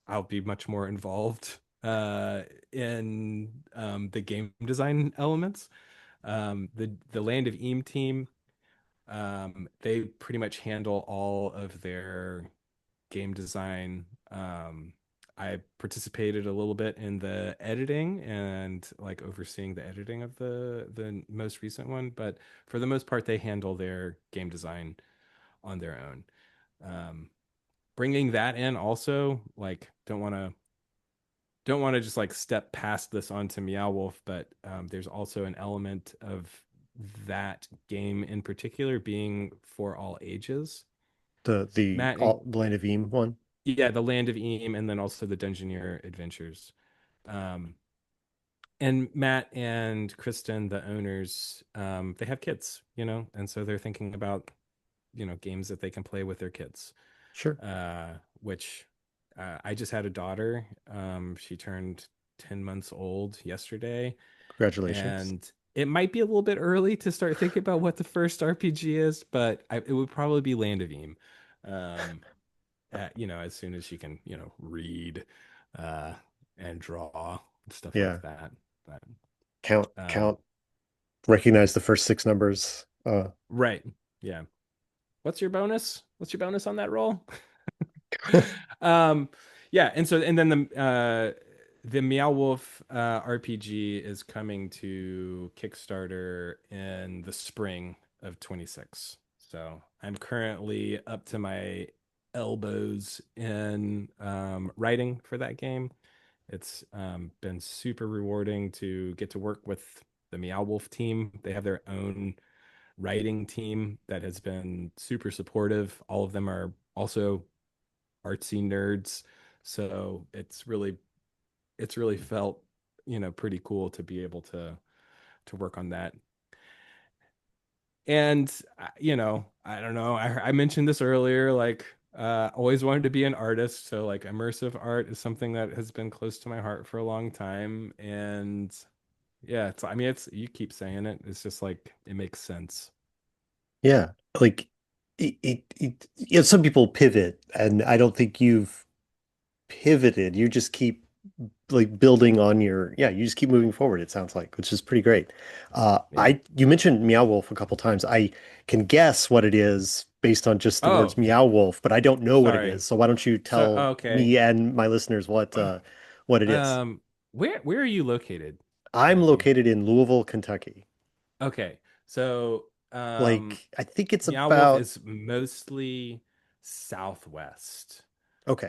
I'll be much more involved in the game design elements. The Land of Eam team, they pretty much handle all of their game design. I participated a little bit in the editing and like overseeing the editing of the most recent one, but for the most part, they handle their game design on their own. Um, Bringing that in also, like, don't want to don't want to just like step past this onto Meow Wolf, but there's also an element of that game in particular being for all ages. Matt and
The Land of Eam one.
yeah, the Land of Eam, and then also the Dungeoneer Adventures. Um, and Matt and Kristen, the owners, they have kids, and so they're thinking about, games that they can play with their kids.
Sure.
Which I just had a daughter. She turned 10 months old yesterday,
Congratulations.
and it might be a little bit early to start thinking about what the first RPG is, but it would probably be Land of Eam. Um, as soon as she can, read uh, and draw and stuff
Yeah.
like that. But um,
Count, recognize the first six numbers.
right, yeah. What's your bonus? What's your bonus on that roll? um, yeah, and then the Meow Wolf RPG is coming to Kickstarter in the spring of 26. So I'm currently up to my elbows in writing for that game. It's been super rewarding to get to work with the Meow Wolf team. They have their own writing team that has been super supportive. All of them are also artsy nerds. So it's really felt, pretty cool to be able to work on that. And I don't know, I mentioned this earlier, like always wanted to be an artist, so like immersive art is something that has been close to my heart for a long time. And yeah, I mean, it's, you keep saying it, it's just like it makes sense.
Yeah. Like some people pivot, and I don't think you've pivoted. You just keep like building on yeah, you just keep moving forward, it sounds like, which is pretty great.
Yeah.
You mentioned Meow Wolf a couple times. I can guess what it is based on just the words
Oh,
Meow Wolf, but I don't know what it
sorry.
is. So why don't you
So,
tell
okay.
me and my listeners what it is?
Um, where are you located,
I'm
Matthew?
located in Louisville, Kentucky.
Okay. So,
Like I think it's
Meow Wolf
about
is mostly southwest,
okay.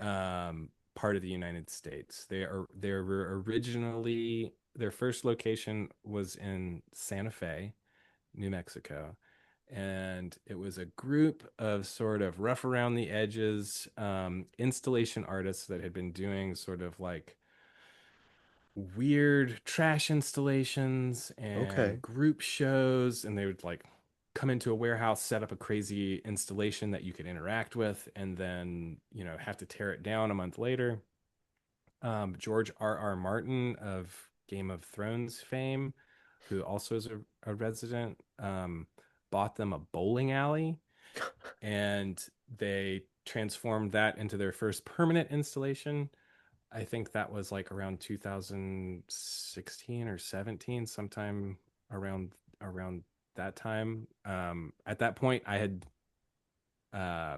part of the United States. They were originally, their first location was in Santa Fe, New Mexico. And it was a group of sort of rough around the edges installation artists that had been doing sort of like weird trash installations and
Okay.
group shows, and they would like come into a warehouse, set up a crazy installation that you could interact with, and then have to tear it down a month later. George R. Martin of Game of Thrones fame, who also is a resident, bought them a bowling alley, and they transformed that into their first permanent installation. I think that was like around 2016 or 17, sometime around that time. At that point, I had I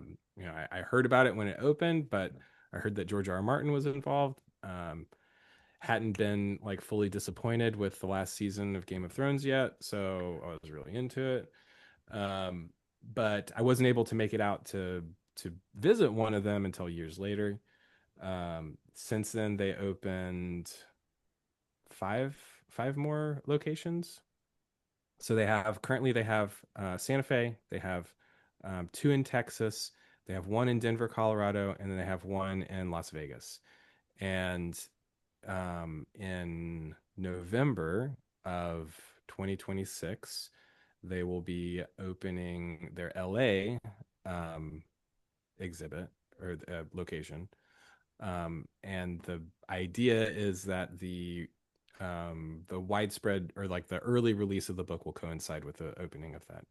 heard about it when it opened, but I heard that George R. R. Martin was involved. Hadn't been like fully disappointed with the last season of Game of Thrones yet, so I was really into it. Um, but I wasn't able to make it out to visit one of them until years later. Since then, they opened five five more locations. So they have Santa Fe, they have two in Texas, they have one in Denver, Colorado, and then they have one in Las Vegas. And in November of 2026, they will be opening their LA um, exhibit or location. And the idea is that the widespread or like the early release of the book will coincide with the opening of that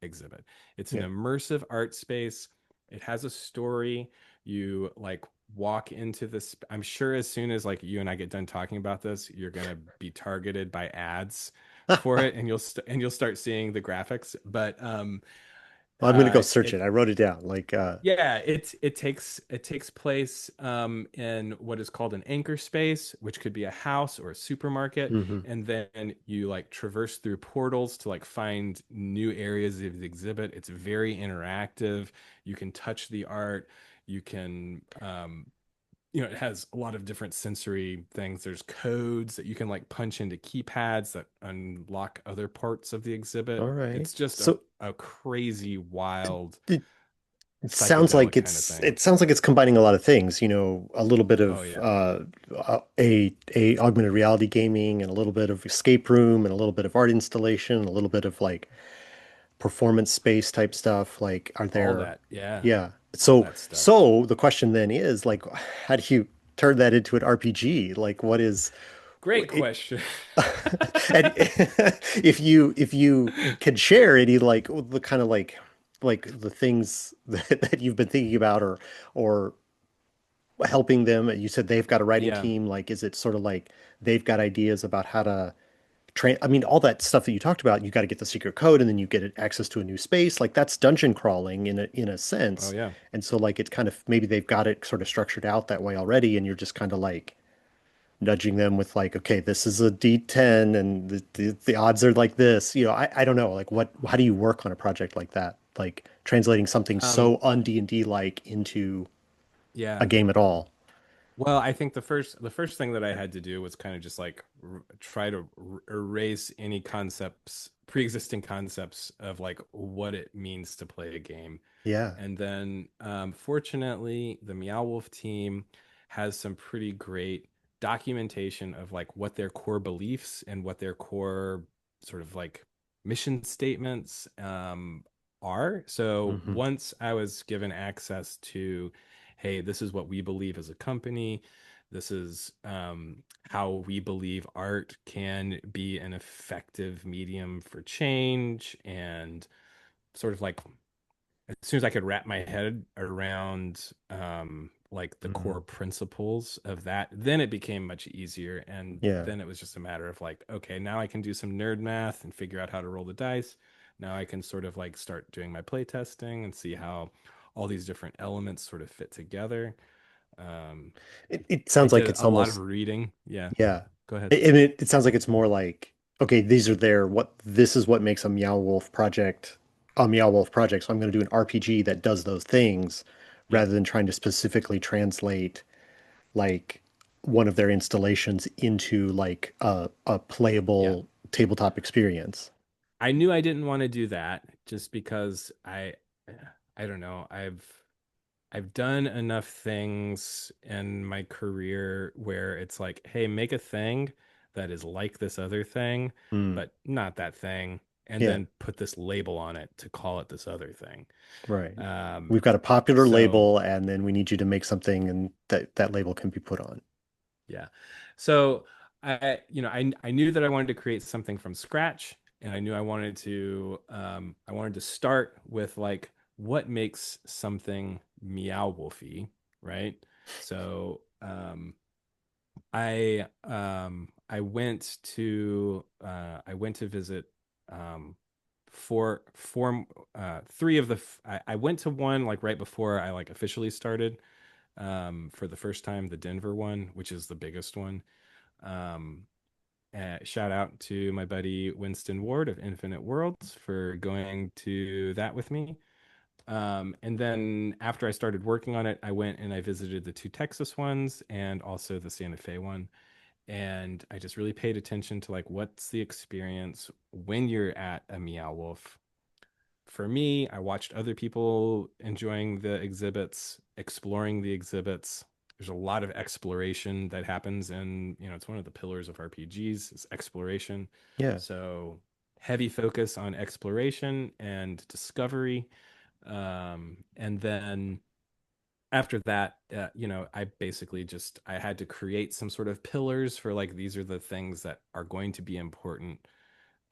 exhibit. It's an
Yeah.
immersive art space. It has a story. You like walk into this. I'm sure as soon as like you and I get done talking about this, you're gonna be targeted by ads for it, and you'll start seeing the graphics. But
Well, I'm gonna go search
it
it. I wrote it down. Like
yeah, it takes place in what is called an anchor space, which could be a house or a supermarket,
mhm.
and then you like traverse through portals to like find new areas of the exhibit. It's very interactive. You can touch the art. You can it has a lot of different sensory things. There's codes that you can like punch into keypads that unlock other parts of the
All
exhibit.
right.
It's just
So
a crazy, wild,
it sounds like
psychedelic kind of
it's
thing.
it sounds like it's combining a lot of things, a little bit
Oh
of
yeah.
a augmented reality gaming and a little bit of escape room and a little bit of art installation, and a little bit of like performance space type stuff. Like, are
All
there,
that. Yeah.
yeah.
All
So
that stuff.
so the question then is like, how do you turn that into an RPG? Like, what is
Great
it?
question.
And if you could share any like the kind of like the things that you've been thinking about or helping them. You said they've got a writing
Yeah.
team. Like, is it sort of like they've got ideas about how to train? I mean, all that stuff that you talked about, you got to get the secret code and then you get access to a new space. Like that's dungeon crawling in a
Oh
sense.
yeah.
And so like it's kind of maybe they've got it sort of structured out that way already, and you're just kind of like nudging them with like, okay, this is a D10 and the odds are like this. I don't know, like how do you work on a project like that? Like translating something
Um,
so un D&D like into a
yeah.
game at all.
Well, I think the first thing that I had to do was kind of just like try to erase any concepts, pre-existing concepts of like what it means to play a game.
Yeah.
And then, fortunately, the Meow Wolf team has some pretty great documentation of like what their core beliefs and what their core sort of like mission statements are. So
Hmm.
once I was given access to, hey, this is what we believe as a company. This is how we believe art can be an effective medium for change and sort of like as soon as I could wrap my head around like the core
Hmm.
principles of that, then it became much easier. And
Yeah.
then it was just a matter of like, okay, now I can do some nerd math and figure out how to roll the dice. Now I can sort of like start doing my play testing and see how all these different elements sort of fit together. Um,
It
I
sounds like
did
it's
a lot of
almost,
reading. Yeah,
yeah.
go ahead.
It sounds like it's more like, okay, this is what makes a Meow Wolf project. So I'm going to do an RPG that does those things
Yep.
rather than trying to specifically translate like one of their installations into like a
Yeah.
playable tabletop experience.
I knew I didn't want to do that just because I don't know. I've done enough things in my career where it's like, hey, make a thing that is like this other thing,
Hmm.
but not that thing, and
Yeah,
then put this label on it to call it this other thing.
right.
Um,
We've got a popular
so
label, and then we need you to make something, and that label can be put on.
yeah. So I knew that I wanted to create something from scratch, and I knew I wanted to start with like what makes something meow wolfy, right? So I went to visit three of I went to one like right before I like officially started for the first time, the Denver one, which is the biggest one. um Shout out to my buddy Winston Ward of Infinite Worlds for going to that with me. And then after I started working on it, I went and I visited the two Texas ones and also the Santa Fe one. And I just really paid attention to like what's the experience when you're at a Meow Wolf. For me, I watched other people enjoying the exhibits, exploring the exhibits. There's a lot of exploration that happens, and it's one of the pillars of RPGs is exploration.
Yeah.
So heavy focus on exploration and discovery. And then after that, I basically just I had to create some sort of pillars for like these are the things that are going to be important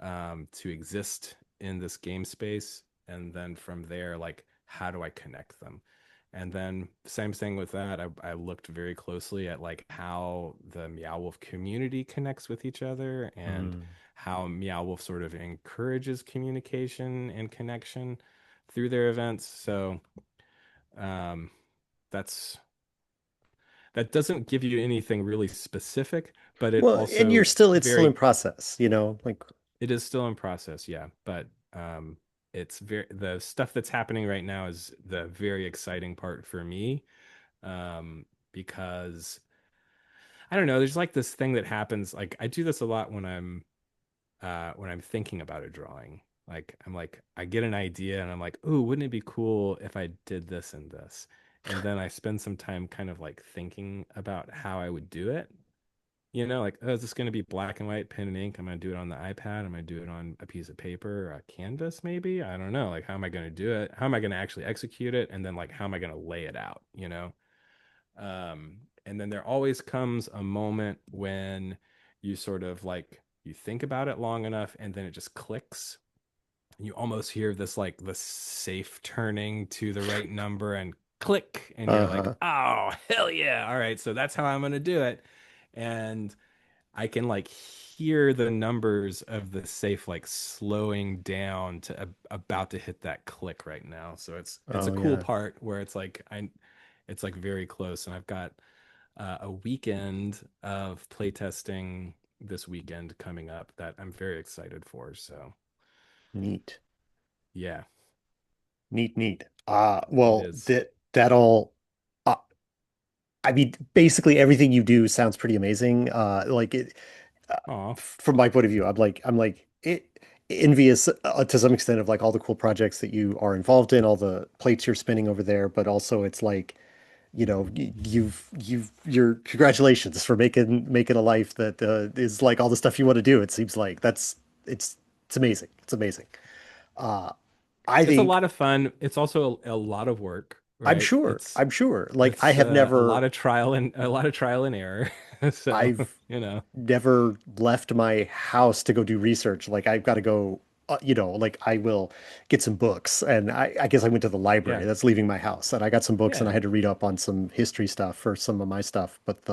to exist in this game space. And then from there, like, how do I connect them? And then same thing with that. I looked very closely at like how the Meow Wolf community connects with each other and
Mm.
how Meow Wolf sort of encourages communication and connection through their events. So um, that's that doesn't give you anything really specific, but it
Well, and
also
it's still in
very
process, like,
it is still in process, yeah. But it's very the stuff that's happening right now is the very exciting part for me. because I don't know, there's like this thing that happens. Like I do this a lot when I'm thinking about a drawing. Like I'm like I get an idea and I'm like, "Ooh, wouldn't it be cool if I did this and this?" And then I spend some time kind of like thinking about how I would do it. You know, like, oh, is this going to be black and white, pen and ink? I'm going to do it on the iPad. I'm going to do it on a piece of paper or a canvas, maybe. I don't know. Like, how am I going to do it? How am I going to actually execute it? And then, like, how am I going to lay it out? You know? And then there always comes a moment when you sort of like, you think about it long enough and then it just clicks. You almost hear this, like, the safe turning to the right number and click. And you're like,
Uh-huh.
oh, hell yeah. All right. So that's how I'm going to do it. And I can like hear the numbers of the safe like slowing down to about to hit that click right now. So it's a
Oh
cool
yeah.
part where it's like very close, and I've got a weekend of playtesting this weekend coming up that I'm very excited for. So
Neat.
yeah,
Neat, neat.
it
Well,
is.
that all uh, I mean, basically everything you do sounds pretty amazing. Like it
Aw,
from my point of view, I'm like envious to some extent of like all the cool projects that you are involved in, all the plates you're spinning over there, but also it's like, you're congratulations for making a life that is like all the stuff you want to do. It seems like it's it's amazing. It's amazing. Uh, I
it's a
think
lot of fun. It's also a lot of work,
I'm
right?
sure. I'm sure. Like I
It's
have
a
never
lot of trial and error. So,
I've
you know,
never left my house to go do research. Like I've got to go, like I will get some books. And I guess I went to the library.
yeah,
That's leaving my house. And I got some books and I
yeah.
had to read up on some history stuff for some of my stuff. But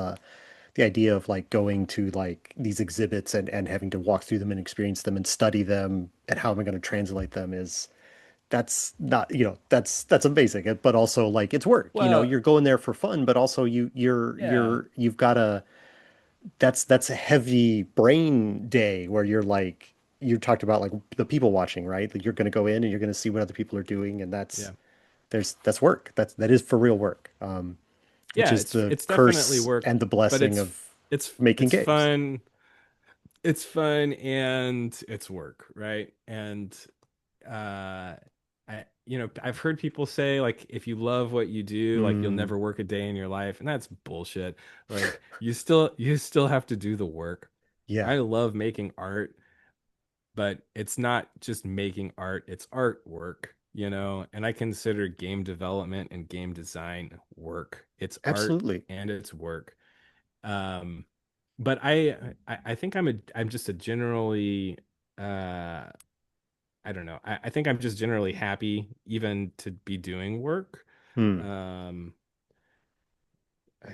the idea of like going to like these exhibits and having to walk through them and experience them and study them and how am I going to translate them is that's not, that's amazing. But also like it's work.
Well,
You're going there for fun, but also
yeah.
you've got to that's a heavy brain day where you're like you talked about like the people watching, right? Like you're going to go in and you're going to see what other people are doing, and
Yeah.
that's work. That is for real work, which
Yeah,
is the
it's definitely
curse
work,
and the
but
blessing of making
it's
games.
fun. It's fun and it's work, right? And I've heard people say like if you love what you do, like you'll
Hmm.
never work a day in your life, and that's bullshit. Like you still have to do the work.
Yeah,
I love making art, but it's not just making art, it's artwork, you know? And I consider game development and game design work. It's art
absolutely.
and it's work. Um, but I think I'm just a generally uh I don't know. I think I'm just generally happy even to be doing work.
Hmm.
Um, I,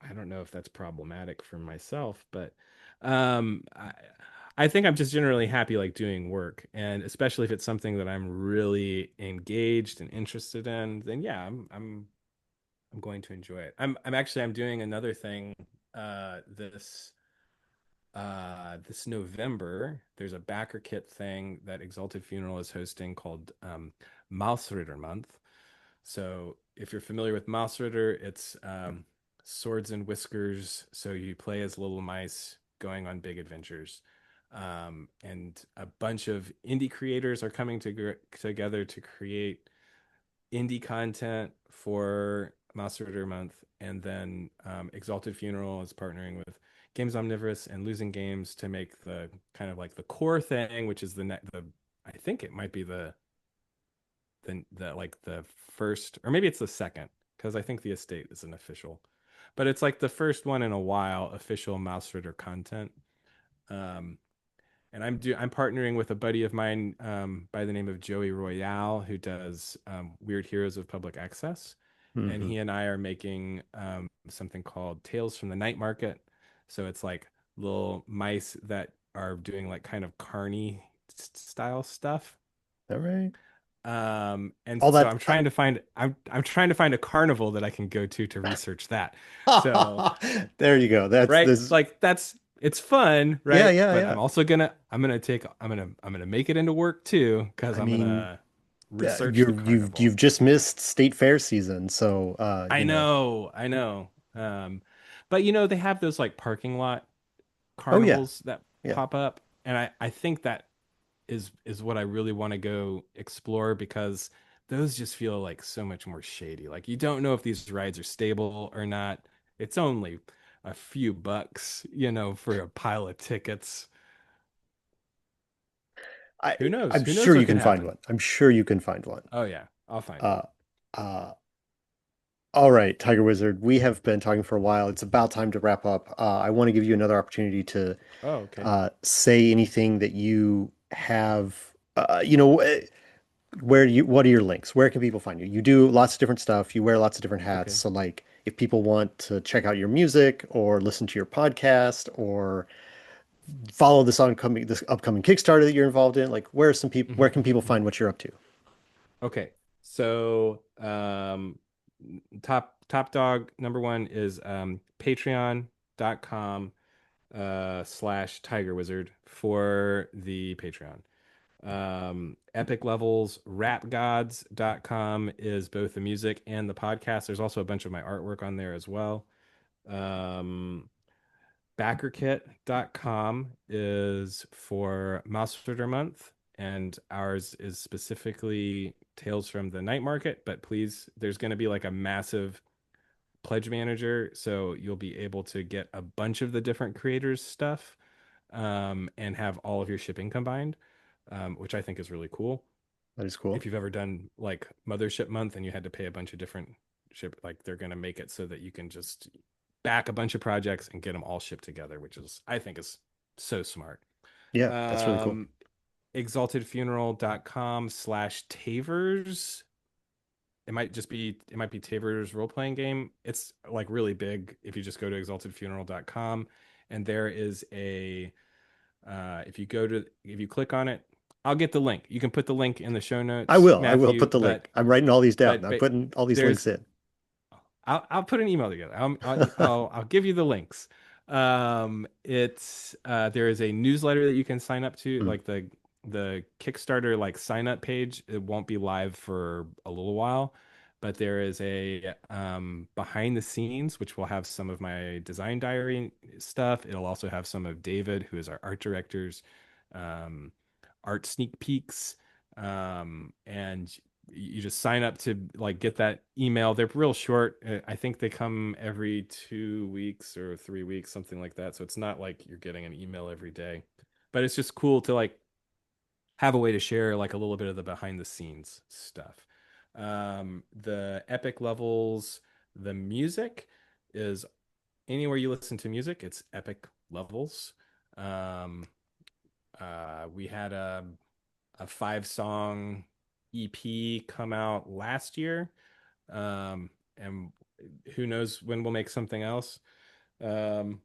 I don't know if that's problematic for myself, but um, I, I think I'm just generally happy like doing work, and especially if it's something that I'm really engaged and interested in, then yeah, I'm going to enjoy it. I'm doing another thing this this November. There's a Backerkit thing that Exalted Funeral is hosting called Mausritter Month. So if you're familiar with Mausritter, it's swords and whiskers. So you play as little mice going on big adventures. And a bunch of indie creators are coming together to create indie content for Mausritter Month. And then Exalted Funeral is partnering with Games Omnivorous and Losing Games to make the kind of like the core thing, which is the I think it might be the like the first, or maybe it's the second, because I think the estate is an official, but it's like the first one in a while official Mouse Ritter content. Um, and I'm partnering with a buddy of mine by the name of Joey Royale, who does Weird Heroes of Public Access, and
Hmm.
he and I are making something called Tales from the Night Market. So it's like little mice that are doing like kind of carny style stuff.
All right.
And
All
so
that.
I'm trying to find a carnival that I can go to research that. So
There you go. That's
right,
this.
like that's it's fun,
Yeah,
right?
yeah,
But
yeah.
I'm gonna make it into work too, because
I mean,
research the
You've
carnival.
just missed state fair season, so
I know. But they have those like parking lot
oh yeah,
carnivals that
yeah.
pop up, and I think that is what I really want to go explore because those just feel like so much more shady. Like you don't know if these rides are stable or not. It's only a few bucks, for a pile of tickets.
I
Who knows?
I'm
Who knows
sure
what
you
could
can find
happen?
one. I'm sure you can find one.
Oh yeah, I'll find one.
Uh, uh, all right, Tiger Wizard. We have been talking for a while. It's about time to wrap up. I want to give you another opportunity to
Oh, okay.
say anything that you have. What are your links? Where can people find you? You do lots of different stuff. You wear lots of different hats.
Okay.
So, like, if people want to check out your music or listen to your podcast or follow this upcoming Kickstarter that you're involved in, like, where
Mhm,
can people
mhm.
find what you're up to?
Okay. So, top dog number one is patreon.com slash tiger wizard for the Patreon. Epic levels rapgods.com is both the music and the podcast. There's also a bunch of my artwork on there as well. Um, Backerkit.com is for Mausritter Month, and ours is specifically Tales from the Night Market. But please, there's going to be like a massive pledge manager, so you'll be able to get a bunch of the different creators' stuff, and have all of your shipping combined, which I think is really cool.
That is cool.
If you've ever done like Mothership Month and you had to pay a bunch of different ship, like they're going to make it so that you can just back a bunch of projects and get them all shipped together, which is I think is so smart.
Yeah, that's really cool.
Um, exaltedfuneral.com slash tavers. It might be Taver's role playing game. It's like really big if you just go to exaltedfuneral.com, and there is a if you click on it, I'll get the link. You can put the link in the show
I
notes,
will. I will
Matthew,
put the link. I'm writing all these down. I'm
but
putting all these links
there's
in.
I'll put an email together. I'll give you the links. It's there is a newsletter that you can sign up to,
Mm,
like the Kickstarter like sign up page. It won't be live for a little while, but there is a behind the scenes which will have some of my design diary stuff. It'll also have some of David, who is our art director's um, art sneak peeks. And you just sign up to like get that email. They're real short. I think they come every 2 weeks or 3 weeks, something like that. So it's not like you're getting an email every day, but it's just cool to like have a way to share like a little bit of the behind the scenes stuff. The epic levels, the music is anywhere you listen to music, it's epic levels. Um, we had a 5 song EP come out last year. And who knows when we'll make something else. Um,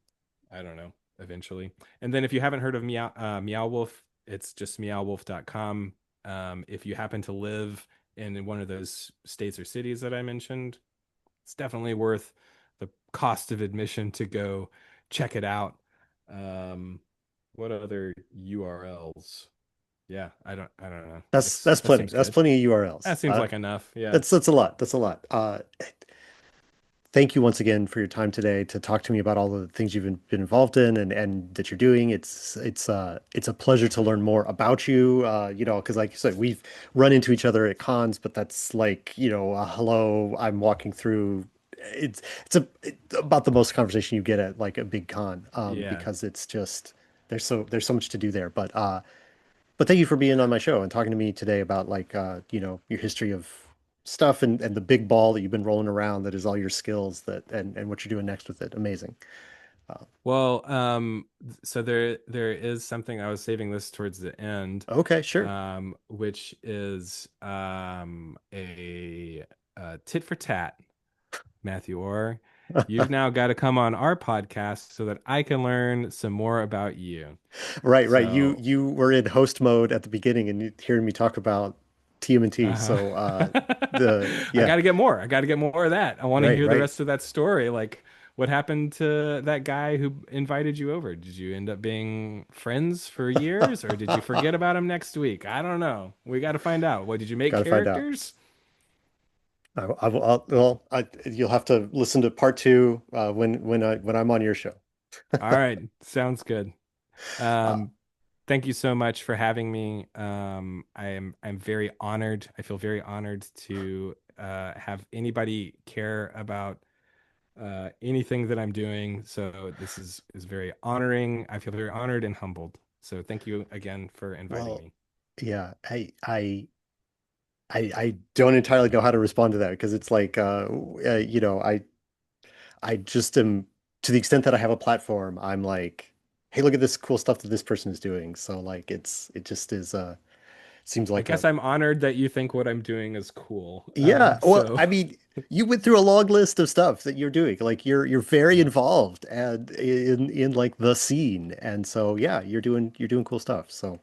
I don't know, eventually. And then if you haven't heard of Meow Wolf, it's just meowwolf.com. If you happen to live in one of those states or cities that I mentioned, it's definitely worth the cost of admission to go check it out. Um, what other URLs? Yeah, I don't know.
that's
That
plenty.
seems
That's
good.
plenty of URLs.
That seems like enough. Yeah.
That's a lot. That's a lot. Thank you once again for your time today to talk to me about all the things you've been involved in and that you're doing. It's a pleasure to learn more about you. Because like you said, we've run into each other at cons, but that's like, hello, I'm walking through. It's about the most conversation you get at like a big con,
Yeah.
because it's just there's so much to do there. But thank you for being on my show and talking to me today about like your history of stuff and the big ball that you've been rolling around that is all your skills and what you're doing next with it. Amazing.
Well, so there is something I was saving this towards the end,
Okay, sure.
which is a tit for tat, Matthew Orr. You've now got to come on our podcast so that I can learn some more about you.
Right, right. You
So,
you were in host mode at the beginning and you hearing me talk about TMNT. So
uh,
the
I
yeah,
got to get more. I got to get more of that. I want to
right,
hear the
right.
rest of that story. Like, what happened to that guy who invited you over? Did you end up being friends for years, or did you forget about him next week? I don't know. We got to find out. What did you make
Got to find out.
characters?
Well, you'll have to listen to part two when I'm on your show.
All right, sounds good.
Uh,
Um, thank you so much for having me. I'm very honored. I feel very honored to have anybody care about anything that I'm doing. So this is very honoring. I feel very honored and humbled. So thank you again for inviting
well,
me.
yeah, I don't entirely know how to respond to that because it's like I just am to the extent that I have a platform, I'm like, hey, look at this cool stuff that this person is doing. So like it just is seems
I
like
guess
a
I'm honored that you think what I'm doing is cool.
yeah. Well,
So
I mean, you went through a long list of stuff that you're doing. Like you're very
yeah,
involved and in like the scene. And so yeah, you're doing cool stuff. So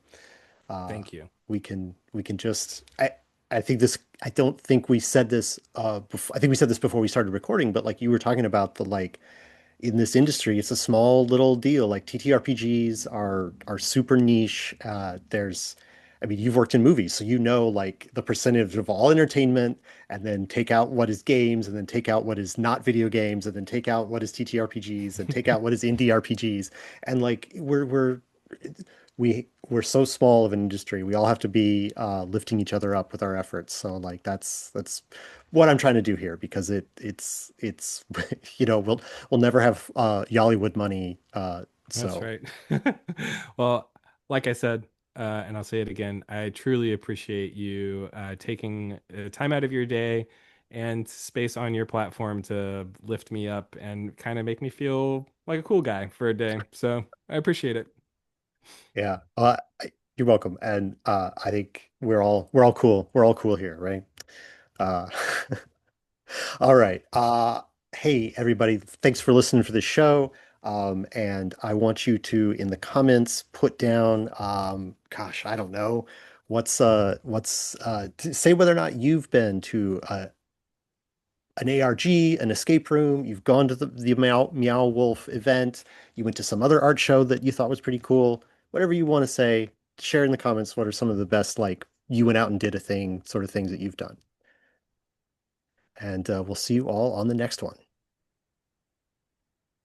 uh
thank you.
we can just I think this I don't think we said this I think we said this before we started recording, but like you were talking about the like in this industry, it's a small little deal. Like TTRPGs are super niche. I mean, you've worked in movies, so you know like the percentage of all entertainment, and then take out what is games, and then take out what is not video games, and then take out what is TTRPGs, and take out what is indie RPGs. And like we're so small of an industry. We all have to be lifting each other up with our efforts. So like that's what I'm trying to do here because it's we'll never have Yollywood money.
That's
So
right. Well, like I said, and I'll say it again, I truly appreciate you taking time out of your day and space on your platform to lift me up and kind of make me feel like a cool guy for a day. So I appreciate it.
yeah, you're welcome. And I think we're all cool. We're all cool here, right? Uh, all right. Hey, everybody, thanks for listening for the show. And I want you to, in the comments, put down, gosh, I don't know, say whether or not you've been to an ARG, an escape room, you've gone to the Meow Wolf event, you went to some other art show that you thought was pretty cool. Whatever you want to say, share in the comments what are some of the best, like, you went out and did a thing sort of things that you've done. And we'll see you all on the next one.